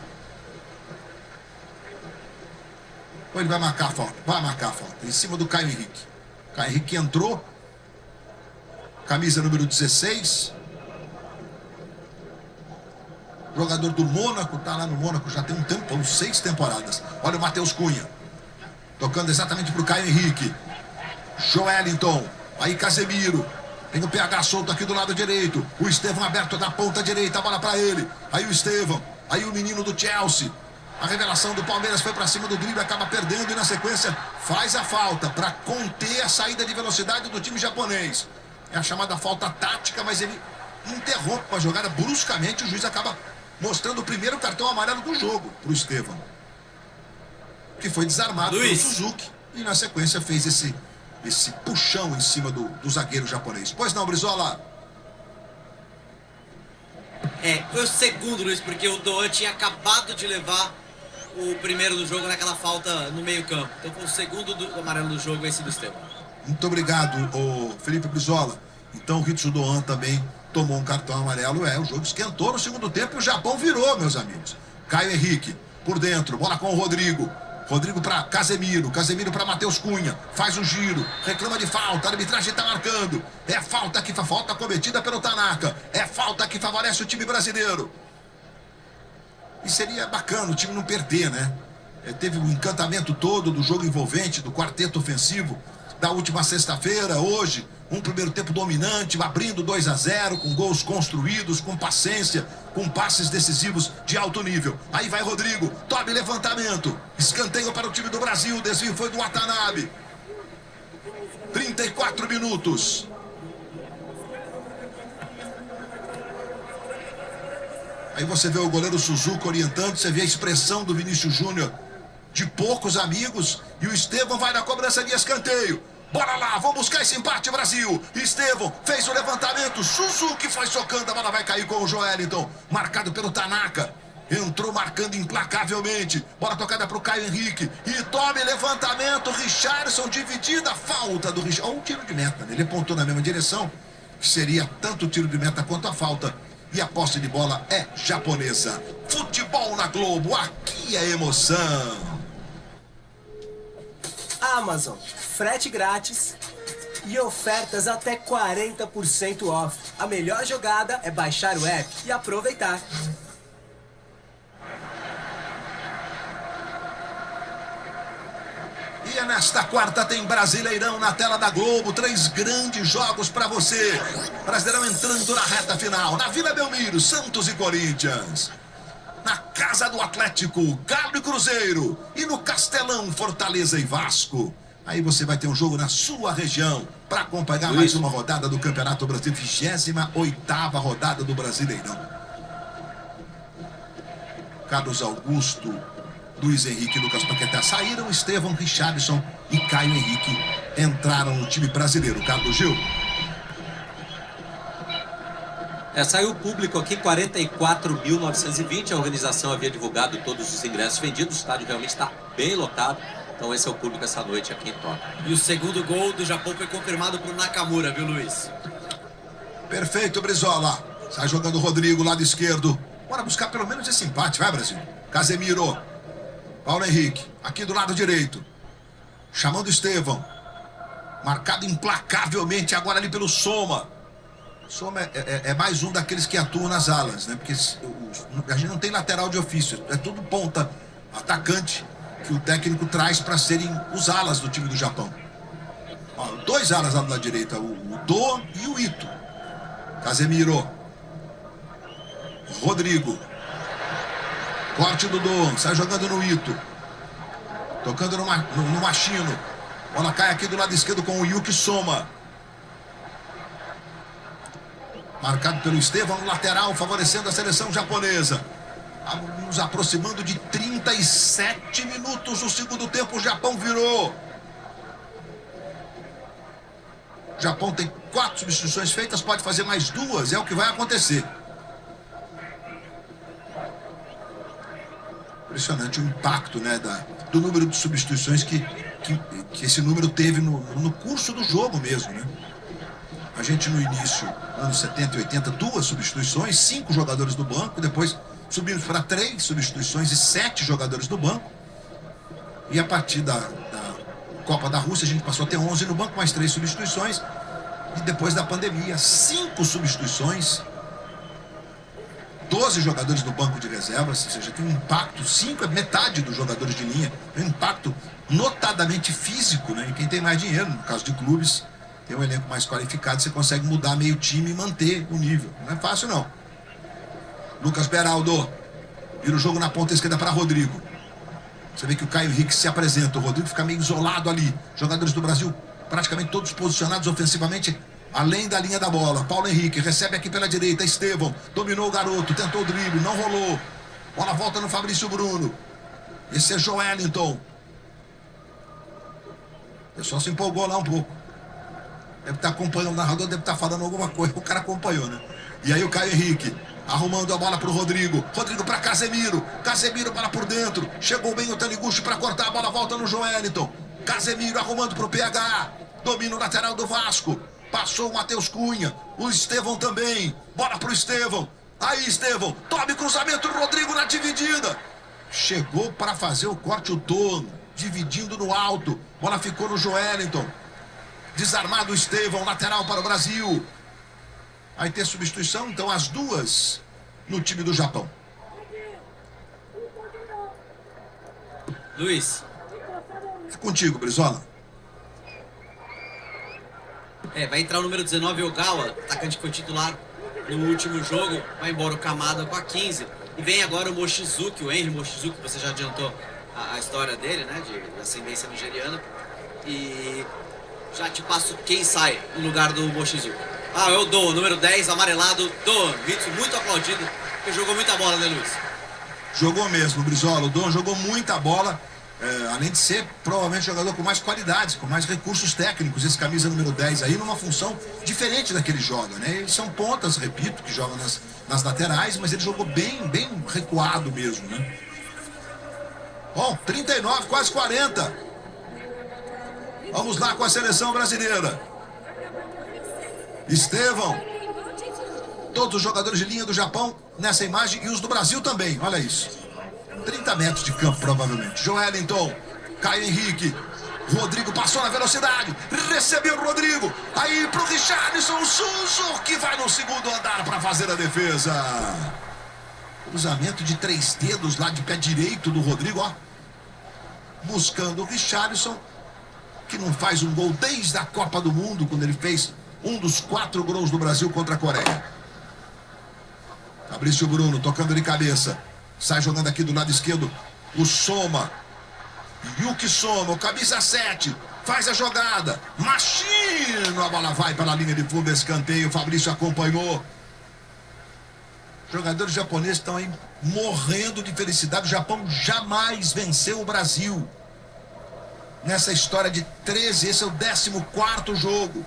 Ele vai marcar a falta, em cima do Caio Henrique. Caio Henrique entrou, camisa número 16, jogador do Mônaco, tá lá no Mônaco já tem um tempão, 6 temporadas. Olha o Matheus Cunha, tocando exatamente pro Caio Henrique. Joelinton, aí Casemiro, tem o PH solto aqui do lado direito, o Estevão aberto da ponta direita, a bola para ele, aí o Estevão, aí o menino do Chelsea. A revelação do Palmeiras foi para cima do drible, acaba perdendo e na sequência faz a falta para conter a saída de velocidade do time japonês. É a chamada falta tática, mas ele interrompe a jogada bruscamente. O juiz acaba mostrando o primeiro cartão amarelo do jogo para o Estevão, que foi desarmado pelo Suzuki e na sequência fez esse puxão em cima do zagueiro japonês. Pois não, Brizola? Foi o segundo, Luiz, porque o Doan tinha acabado de levar o primeiro do jogo naquela falta no meio campo. Então foi o segundo do amarelo do jogo, esse do Estevão. Muito obrigado, Felipe Brizola. Então o Ritsu Doan também tomou um cartão amarelo. O jogo esquentou no segundo tempo e o Japão virou, meus amigos. Caio Henrique, por dentro, bola com o Rodrigo. Rodrigo para Casemiro, Casemiro para Matheus Cunha, faz o giro, reclama de falta, a arbitragem está marcando. É falta que falta cometida pelo Tanaka, é falta que favorece o time brasileiro. E seria bacana o time não perder, né? Teve o encantamento todo do jogo envolvente, do quarteto ofensivo da última sexta-feira. Hoje, um primeiro tempo dominante, abrindo 2-0, com gols construídos, com paciência, com passes decisivos de alto nível. Aí vai Rodrigo, tome levantamento, escanteio para o time do Brasil, desvio foi do Watanabe. 34 minutos. Aí você vê o goleiro Suzuki orientando, você vê a expressão do Vinícius Júnior de poucos amigos, e o Estevão vai na cobrança de escanteio. Bora lá, vamos buscar esse empate, Brasil. Estevão fez o levantamento, Suzuki foi socando, a bola vai cair com o Joelinton, marcado pelo Tanaka. Entrou marcando implacavelmente. Bola tocada para o Caio Henrique. E tome levantamento, Richarlison, dividida, falta do Richarlison. Ou um tiro de meta, né? Ele apontou na mesma direção, que seria tanto o tiro de meta quanto a falta. E a posse de bola é japonesa. Futebol na Globo, aqui é emoção. Amazon, frete grátis e ofertas até 40% off. A melhor jogada é baixar o app e aproveitar. E nesta quarta tem Brasileirão na tela da Globo. 3 grandes jogos para você. Brasileirão entrando na reta final. Na Vila Belmiro, Santos e Corinthians. Na Casa do Atlético, Galo e Cruzeiro. E no Castelão, Fortaleza e Vasco. Aí você vai ter um jogo na sua região para acompanhar mais uma rodada do Campeonato Brasileiro. 28ª rodada do Brasileirão. Carlos Augusto, Luiz Henrique e Lucas Paquetá saíram. Estevão, Richarlison e Caio Henrique entraram no time brasileiro. Carlos Gil. Saiu o público aqui, 44.920. A organização havia divulgado todos os ingressos vendidos. O estádio realmente está bem lotado. Então esse é o público essa noite aqui em Tóquio. E o segundo gol do Japão foi confirmado por Nakamura, viu, Luiz? Perfeito, Brizola. Sai jogando o Rodrigo, lado esquerdo. Bora buscar pelo menos esse empate, vai, Brasil. Casemiro. Paulo Henrique, aqui do lado direito. Chamando Estevão. Marcado implacavelmente agora ali pelo Soma. Soma é mais um daqueles que atuam nas alas, né? Porque a gente não tem lateral de ofício. É tudo ponta, atacante, que o técnico traz para serem os alas do time do Japão. Ó, 2 alas lá do lado direito, o Do e o Ito. Casemiro. Rodrigo. Corte do Dom, sai jogando no Ito. Tocando no Machino. Bola cai aqui do lado esquerdo com o Yuki Soma. Marcado pelo Estevão no lateral, favorecendo a seleção japonesa. Nos aproximando de 37 minutos do segundo tempo, o Japão virou. O Japão tem 4 substituições feitas, pode fazer mais 2, é o que vai acontecer. Impressionante o impacto, né, do número de substituições que esse número teve no curso do jogo mesmo, né? A gente no início, anos 70 e 80, 2 substituições, 5 jogadores do banco, depois subimos para 3 substituições e 7 jogadores do banco. E a partir da Copa da Rússia a gente passou a ter 11 no banco, mais 3 substituições. E depois da pandemia, 5 substituições, 12 jogadores do banco de reservas, ou seja, tem um impacto, 5 é metade dos jogadores de linha, tem um impacto notadamente físico, né? E quem tem mais dinheiro, no caso de clubes, tem um elenco mais qualificado, você consegue mudar meio time e manter o nível. Não é fácil, não. Lucas Beraldo vira o jogo na ponta esquerda para Rodrigo. Você vê que o Caio Henrique se apresenta, o Rodrigo fica meio isolado ali. Jogadores do Brasil praticamente todos posicionados ofensivamente além da linha da bola. Paulo Henrique recebe aqui pela direita, Estevão dominou o garoto, tentou o drible, não rolou. Bola volta no Fabrício Bruno. Esse é Joelinton. O pessoal se empolgou lá um pouco. Deve estar acompanhando, o narrador deve estar falando alguma coisa, o cara acompanhou, né? E aí o Caio Henrique arrumando a bola para o Rodrigo. Rodrigo para Casemiro. Casemiro, bola por dentro. Chegou bem o Taniguchi para cortar. A bola volta no Joelinton. Casemiro arrumando para o PH. Domina o lateral do Vasco. Passou o Matheus Cunha. O Estevão também. Bola para o Estevão. Aí, Estevão. Tome cruzamento do Rodrigo na dividida. Chegou para fazer o corte o Dono. Dividindo no alto. Bola ficou no Joelinton. Desarmado o Estevão. Lateral para o Brasil. Aí tem substituição, então as 2 no time do Japão. Luiz. É contigo, Brizola. Vai entrar o número 19, Ogawa, atacante que foi titular no último jogo. Vai embora o Kamada com a 15. E vem agora o Mochizuki, o Henry Mochizuki, você já adiantou a história dele, né, de ascendência nigeriana. E já te passo quem sai no lugar do Mochizuki. Ah, é o Do, número 10, amarelado, Do, ritmo muito aplaudido, porque jogou muita bola, né, Luiz? Jogou mesmo, Brizola. O Dom jogou muita bola, além de ser provavelmente o jogador com mais qualidades, com mais recursos técnicos, esse camisa número 10 aí, numa função diferente da que ele joga, né? Eles são pontas, repito, que jogam nas laterais, mas ele jogou bem recuado mesmo, né? Bom, 39, quase 40. Vamos lá com a seleção brasileira. Estevão, todos os jogadores de linha do Japão nessa imagem e os do Brasil também, olha isso. 30 metros de campo provavelmente. Joelinton, Caio Henrique, Rodrigo passou na velocidade, recebeu o Rodrigo, aí pro Richarlison, Suso, que vai no segundo andar para fazer a defesa. Cruzamento de 3 dedos lá de pé direito do Rodrigo, ó. Buscando o Richarlison, que não faz um gol desde a Copa do Mundo, quando ele fez um dos 4 gols do Brasil contra a Coreia. Fabrício Bruno tocando de cabeça. Sai jogando aqui do lado esquerdo o Soma. Yuki Soma, o camisa 7. Faz a jogada. Machino. A bola vai para a linha de fundo, escanteio. Fabrício acompanhou. Os jogadores japoneses estão aí morrendo de felicidade. O Japão jamais venceu o Brasil. Nessa história de 13, esse é o 14º jogo.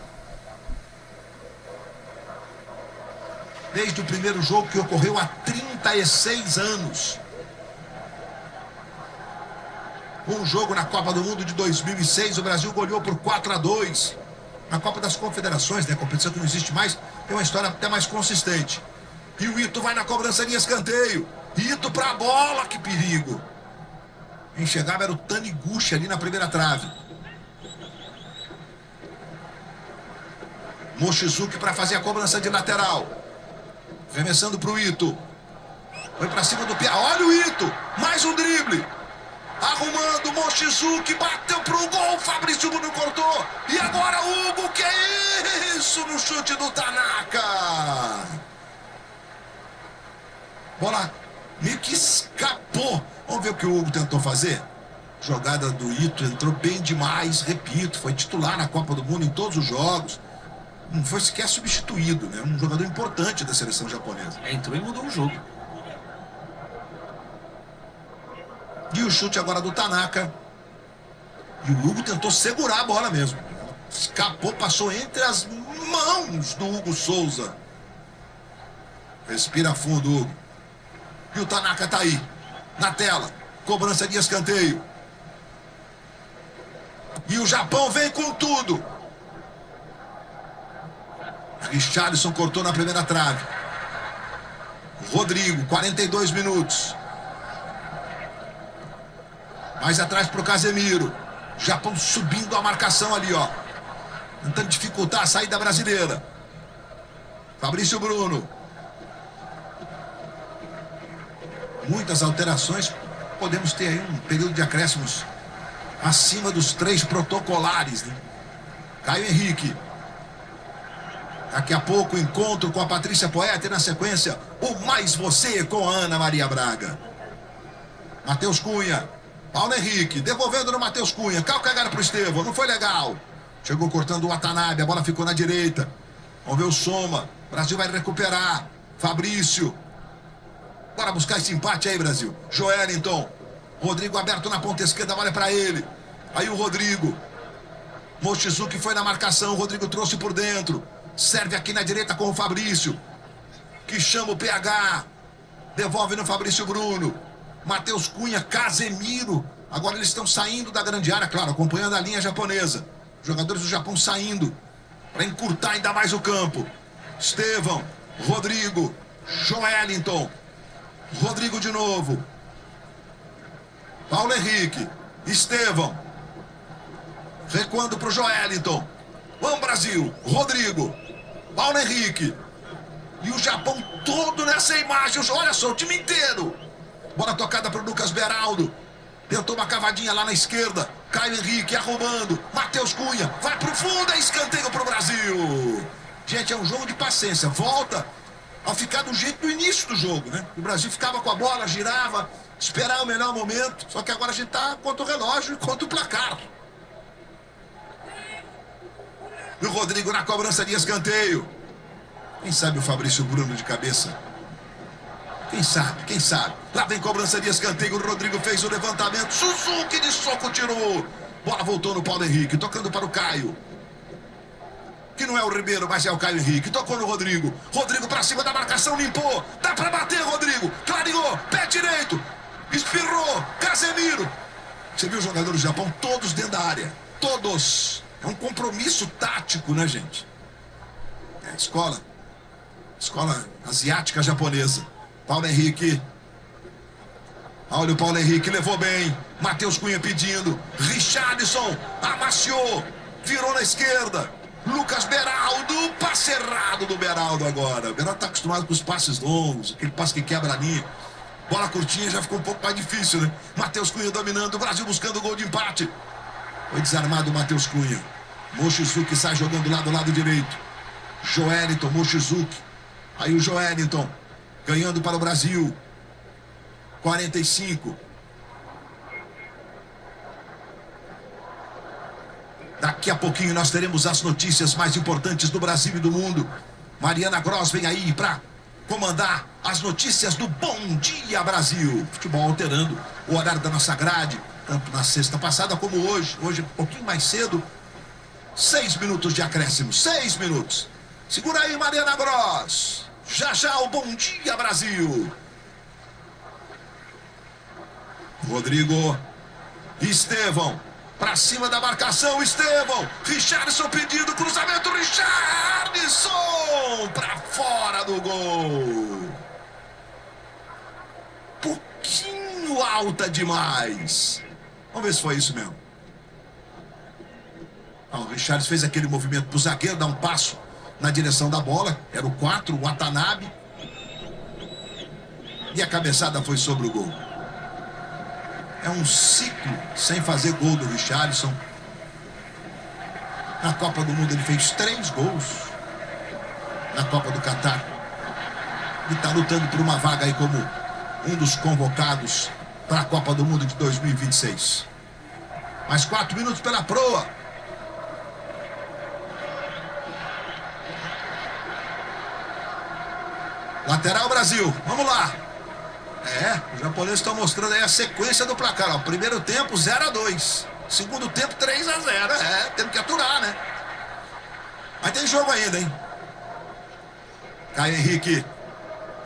Desde o primeiro jogo que ocorreu há 36 anos. Um jogo na Copa do Mundo de 2006, o Brasil goleou por 4-2. Na Copa das Confederações, né, competição que não existe mais, tem uma história até mais consistente. E o Ito vai na cobrança de escanteio. Ito pra bola, que perigo. Quem chegava era o Taniguchi ali na primeira trave. Mochizuki para fazer a cobrança de lateral. Remessando pro Ito. Foi pra cima do pé. Olha o Ito. Mais um drible. Arrumando, Mochizuki bateu pro gol. Fabrício Bruno cortou. E agora Hugo. Que é isso no chute do Tanaka? Bola meio que escapou. Vamos ver o que o Hugo tentou fazer. Jogada do Ito entrou bem demais. Repito, foi titular na Copa do Mundo em todos os jogos. Não foi sequer substituído, né? Um jogador importante da seleção japonesa. Entrou e mudou o jogo. E o chute agora do Tanaka. E o Hugo tentou segurar a bola mesmo. Escapou, passou entre as mãos do Hugo Souza. Respira fundo, Hugo. E o Tanaka tá aí, na tela. Cobrança de escanteio. E o Japão vem com tudo. Richarlison cortou na primeira trave. Rodrigo, 42 minutos. Mais atrás pro Casemiro. Japão subindo a marcação ali, ó. Tentando dificultar a saída brasileira. Fabrício Bruno. Muitas alterações. Podemos ter aí um período de acréscimos acima dos 3 protocolares, né? Caio Henrique. Daqui a pouco, encontro com a Patrícia Poeta e, na sequência, o Mais Você com a Ana Maria Braga. Matheus Cunha. Paulo Henrique, devolvendo no Matheus Cunha. Calcanhar pro Estevão, não foi legal. Chegou cortando o Watanabe, a bola ficou na direita. Vamos ver o Soma. Brasil vai recuperar. Fabrício. Bora buscar esse empate aí, Brasil. Joelinton. Rodrigo aberto na ponta esquerda, olha pra ele. Aí o Rodrigo. Mochizuki foi na marcação, o Rodrigo trouxe por dentro. Serve aqui na direita com o Fabrício, que chama o PH. Devolve no Fabrício Bruno. Matheus Cunha, Casemiro. Agora eles estão saindo da grande área, claro, acompanhando a linha japonesa. Jogadores do Japão saindo para encurtar ainda mais o campo. Estevão, Rodrigo, Joelinton. Rodrigo de novo. Paulo Henrique, Estevão. Recuando para o Joelinton. Vamos, Brasil. Rodrigo. Paulo Henrique. E o Japão todo nessa imagem. Olha só, o time inteiro. Bola tocada para o Lucas Beraldo. Tentou uma cavadinha lá na esquerda. Caio Henrique arrumando. Matheus Cunha. Vai para o fundo. É escanteio para o Brasil. Gente, é um jogo de paciência. Volta a ficar do jeito do início do jogo, né? O Brasil ficava com a bola, girava, esperar o melhor momento. Só que agora a gente tá contra o relógio e contra o placar. E o Rodrigo na cobrança de escanteio. Quem sabe o Fabrício Bruno de cabeça? Quem sabe, quem sabe? Lá vem cobrança de escanteio, o Rodrigo fez o levantamento. Suzuki de soco tirou. Bola voltou no Paulo Henrique, tocando para o Caio. Que não é o Ribeiro, mas é o Caio Henrique. Tocou no Rodrigo. Rodrigo pra cima da marcação, limpou. Dá pra bater, Rodrigo. Clareou, pé direito. Espirrou, Casemiro. Você viu os jogadores do Japão todos dentro da área. Todos. É um compromisso tático, né, gente? É escola asiática japonesa. Paulo Henrique. Olha o Paulo Henrique, levou bem. Matheus Cunha pedindo. Richarlison amaciou. Virou na esquerda. Lucas Beraldo, passe errado do Beraldo agora. O Beraldo tá acostumado com os passes longos, aquele passe que quebra a linha. Bola curtinha já ficou um pouco mais difícil, né? Matheus Cunha dominando, o Brasil buscando o gol de empate. Foi desarmado o Matheus Cunha. Mochizuki sai jogando lá do lado direito. Joelinton, Mochizuki. Aí o Joelinton ganhando para o Brasil. 45. Daqui a pouquinho nós teremos as notícias mais importantes do Brasil e do mundo. Mariana Gross vem aí para comandar as notícias do Bom Dia Brasil. Futebol alterando o horário da nossa grade, tanto na sexta passada como hoje. Hoje um pouquinho mais cedo. 6 minutos de acréscimo, 6 minutos. Segura aí, Mariana Gross. Já já o Bom Dia Brasil. Rodrigo. Estevão. Pra cima da marcação, Estevão. Richarlison pedindo cruzamento. Richarlison pra fora do gol. Pouquinho alta demais. Vamos ver se foi isso mesmo. Não, o Richarlison fez aquele movimento pro zagueiro dar um passo na direção da bola. Era o 4, o Watanabe. E a cabeçada foi sobre o gol. É um ciclo sem fazer gol do Richarlison. Na Copa do Mundo ele fez 3 gols. Na Copa do Catar. E está lutando por uma vaga aí como um dos convocados para a Copa do Mundo de 2026. Mais 4 minutos pela proa. Lateral Brasil. Vamos lá. Os japoneses estão mostrando aí a sequência do placar. Ó, primeiro tempo 0-2. Segundo tempo 3-0. Temos que aturar, né? Mas tem jogo ainda, hein? Caio Henrique.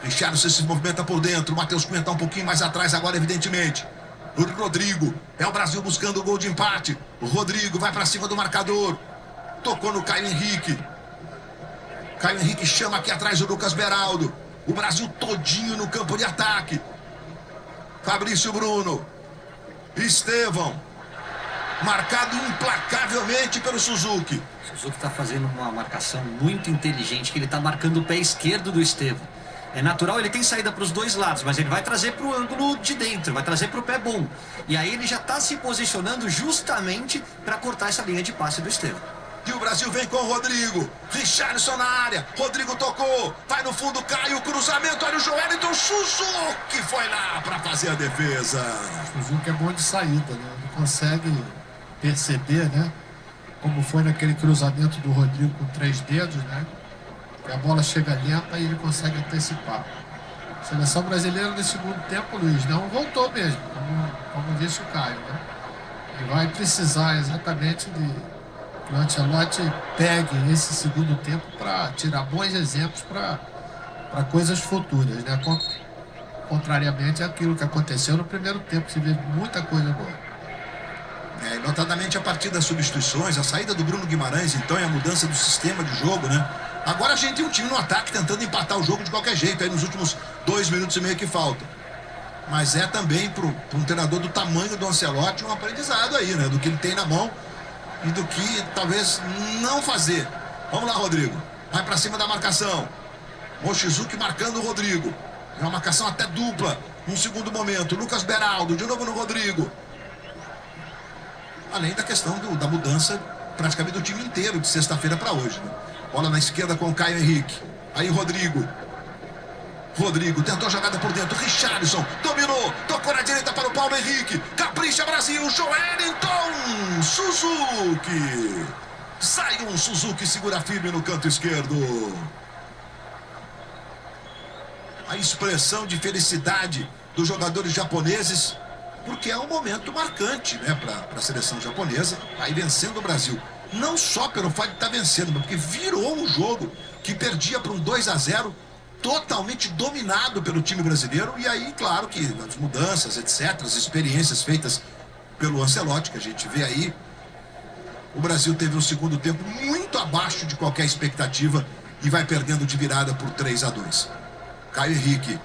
Richarlison se movimenta por dentro. O Matheus Cunha está um pouquinho mais atrás agora, evidentemente. O Rodrigo. É o Brasil buscando o gol de empate. O Rodrigo vai para cima do marcador. Tocou no Caio Henrique. Caio Henrique chama aqui atrás o Lucas Beraldo. O Brasil todinho no campo de ataque. Fabrício Bruno. Estevão. Marcado implacavelmente pelo Suzuki. O Suzuki está fazendo uma marcação muito inteligente, que ele está marcando o pé esquerdo do Estevão. É natural, ele tem saída para os dois lados, mas ele vai trazer para o ângulo de dentro, vai trazer para o pé bom. E aí ele já está se posicionando justamente para cortar essa linha de passe do Estevão. E o Brasil vem com o Rodrigo. Richarlison na área. Rodrigo tocou. Vai no fundo, cai o cruzamento. Olha o Joelinton. Suzuki foi lá para fazer a defesa. O Suzuki é bom de saída, né? Ele consegue perceber, né? Como foi naquele cruzamento do Rodrigo com 3 dedos, né? Que a bola chega lenta e ele consegue antecipar. A seleção brasileira no segundo tempo, Luiz, não voltou mesmo, como disse o Caio, né? E vai precisar exatamente de que o Ancelotti pegue esse segundo tempo para tirar bons exemplos para coisas futuras, né? Contrariamente àquilo que aconteceu no primeiro tempo, se vê muita coisa boa. Notadamente a partir das substituições, a saída do Bruno Guimarães, então, e a mudança do sistema de jogo, né? Agora a gente tem um time no ataque tentando empatar o jogo de qualquer jeito, aí nos últimos 2 minutos e meio que faltam. Mas é também para um treinador do tamanho do Ancelotti um aprendizado aí, né? Do que ele tem na mão e do que talvez não fazer. Vamos lá, Rodrigo. Vai para cima da marcação. Mochizuki marcando o Rodrigo. É uma marcação até dupla. Num segundo momento. Lucas Beraldo, de novo no Rodrigo. Além da questão da mudança praticamente do time inteiro de sexta-feira para hoje, né? Bola na esquerda com o Caio Henrique. Aí o Rodrigo. Rodrigo tentou a jogada por dentro. Richarlison dominou. Tocou na direita para o Paulo Henrique. Capricha Brasil. Joelinton. Suzuki. Sai um Suzuki. Segura firme no canto esquerdo. A expressão de felicidade dos jogadores japoneses. Porque é um momento marcante, né, para a seleção japonesa. Aí vencendo o Brasil. Não só pelo fato de estar vencendo, mas porque virou um jogo que perdia para um 2-0. Totalmente dominado pelo time brasileiro. E aí, claro que as mudanças, etc., as experiências feitas pelo Ancelotti, que a gente vê aí, o Brasil teve um segundo tempo muito abaixo de qualquer expectativa e vai perdendo de virada por 3-2. Caio Henrique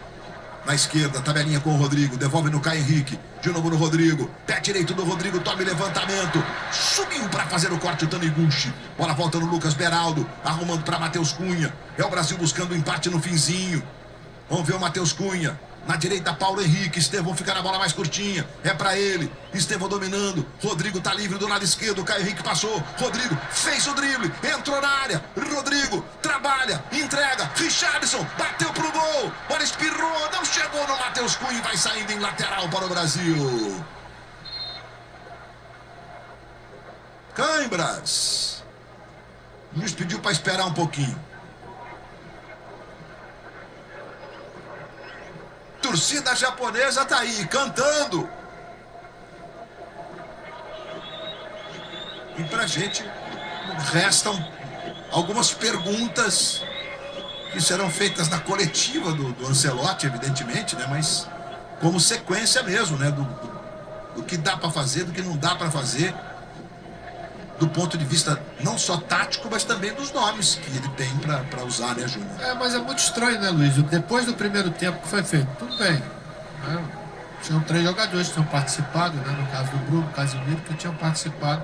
Na esquerda, tabelinha com o Rodrigo. Devolve no Caio Henrique. De novo no Rodrigo. Pé direito do Rodrigo. Tome levantamento. Subiu para fazer o corte o Taniguchi. Bola volta no Lucas Beraldo. Arrumando para Matheus Cunha. É o Brasil buscando o empate no finzinho. Vamos ver o Matheus Cunha. Na direita, Paulo Henrique. Estevão fica na bola mais curtinha. É para ele. Estevão dominando. Rodrigo tá livre do lado esquerdo. Caio Henrique passou. Rodrigo fez o drible. Entrou na área. Rodrigo trabalha. Entrega. Richarlison bateu pro gol. Bola espirrou. Não chegou no Matheus Cunha. Vai saindo em lateral para o Brasil. Cãibras. O juiz pediu para esperar um pouquinho. Torcida japonesa tá aí, cantando. E pra gente restam algumas perguntas que serão feitas na coletiva do Ancelotti, evidentemente, né? Mas como sequência mesmo, né? Do que dá pra fazer, do que não dá pra fazer. Do ponto de vista não só tático, mas também dos nomes que ele tem para usar, né, Júnior? Mas é muito estranho, né, Luiz? Depois do primeiro tempo que foi feito, tudo bem. Né? Tinham 3 jogadores que tinham participado, né? No caso do Bruno, Casimiro, que tinham participado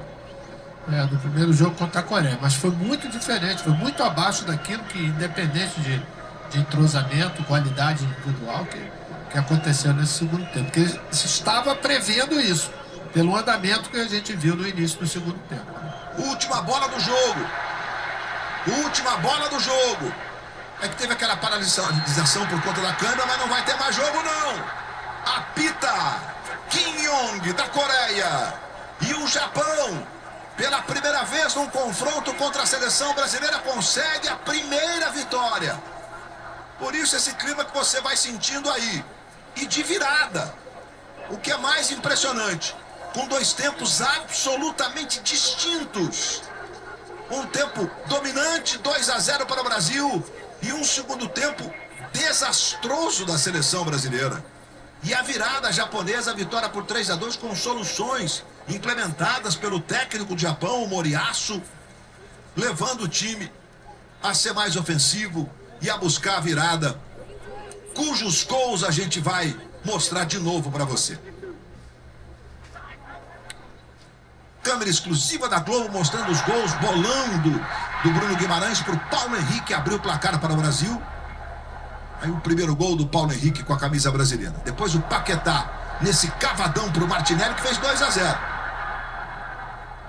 do primeiro jogo contra a Coreia. Mas foi muito diferente, foi muito abaixo daquilo que, independente de entrosamento, qualidade individual, que aconteceu nesse segundo tempo. Porque se estava prevendo isso, pelo andamento que a gente viu no início do segundo tempo. Última bola do jogo. Última bola do jogo. É que teve aquela paralisação por conta da câmera, mas não vai ter mais jogo, não. Apita Kim Yong, da Coreia. E o Japão, pela primeira vez num confronto contra a seleção brasileira, consegue a primeira vitória. Por isso esse clima que você vai sentindo aí. E de virada. O que é mais impressionante. Com 2 tempos absolutamente distintos. Um tempo dominante, 2-0 para o Brasil, e um segundo tempo desastroso da seleção brasileira. E a virada japonesa, a vitória por 3-2, com soluções implementadas pelo técnico do Japão, o Moriyasu, levando o time a ser mais ofensivo e a buscar a virada, cujos gols a gente vai mostrar de novo para você. Câmera exclusiva da Globo mostrando os gols, bolão do Bruno Guimarães para o Paulo Henrique, abriu o placar para o Brasil. Aí o primeiro gol do Paulo Henrique com a camisa brasileira. Depois o Paquetá nesse cavadão para o Martinelli, que fez 2-0.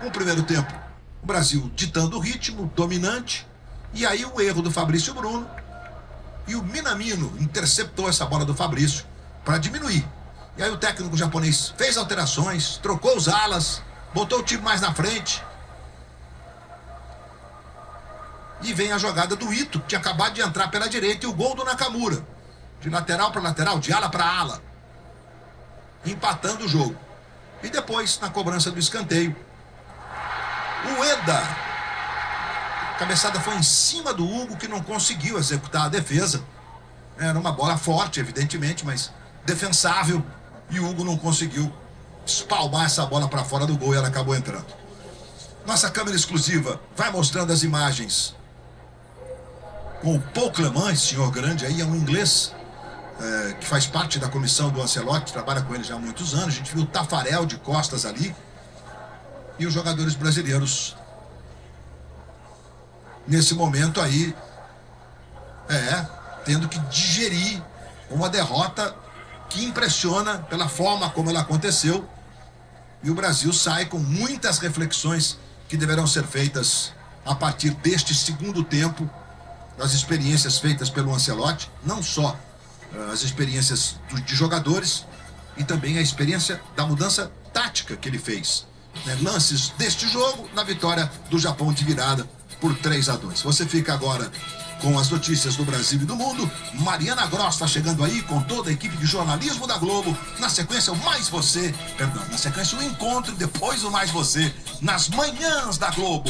No primeiro tempo, o Brasil ditando o ritmo, dominante. E aí o erro do Fabrício Bruno. E o Minamino interceptou essa bola do Fabrício para diminuir. E aí o técnico japonês fez alterações, trocou os alas, botou o time mais na frente. E vem a jogada do Ito, que tinha acabado de entrar pela direita, e o gol do Nakamura. De lateral para lateral, de ala para ala. Empatando o jogo. E depois, na cobrança do escanteio, o Eda. A cabeçada foi em cima do Hugo, que não conseguiu executar a defesa. Era uma bola forte, evidentemente, mas defensável. E o Hugo não conseguiu espalmar essa bola para fora do gol e ela acabou entrando. Nossa câmera exclusiva vai mostrando as imagens com o Paul Clement, senhor grande aí, é um inglês que faz parte da comissão do Ancelotti, trabalha com ele já há muitos anos. A gente viu o Tafarel de costas ali e os jogadores brasileiros nesse momento aí tendo que digerir uma derrota que impressiona pela forma como ela aconteceu. E o Brasil sai com muitas reflexões que deverão ser feitas a partir deste segundo tempo, das experiências feitas pelo Ancelotti, não só as experiências de jogadores, e também a experiência da mudança tática que ele fez. Lances deste jogo na vitória do Japão de virada por 3-2. Você fica agora com as notícias do Brasil e do mundo. Mariana Gross está chegando aí com toda a equipe de jornalismo da Globo. Na sequência, o Mais Você, na sequência o Encontro, depois o Mais Você, nas manhãs da Globo.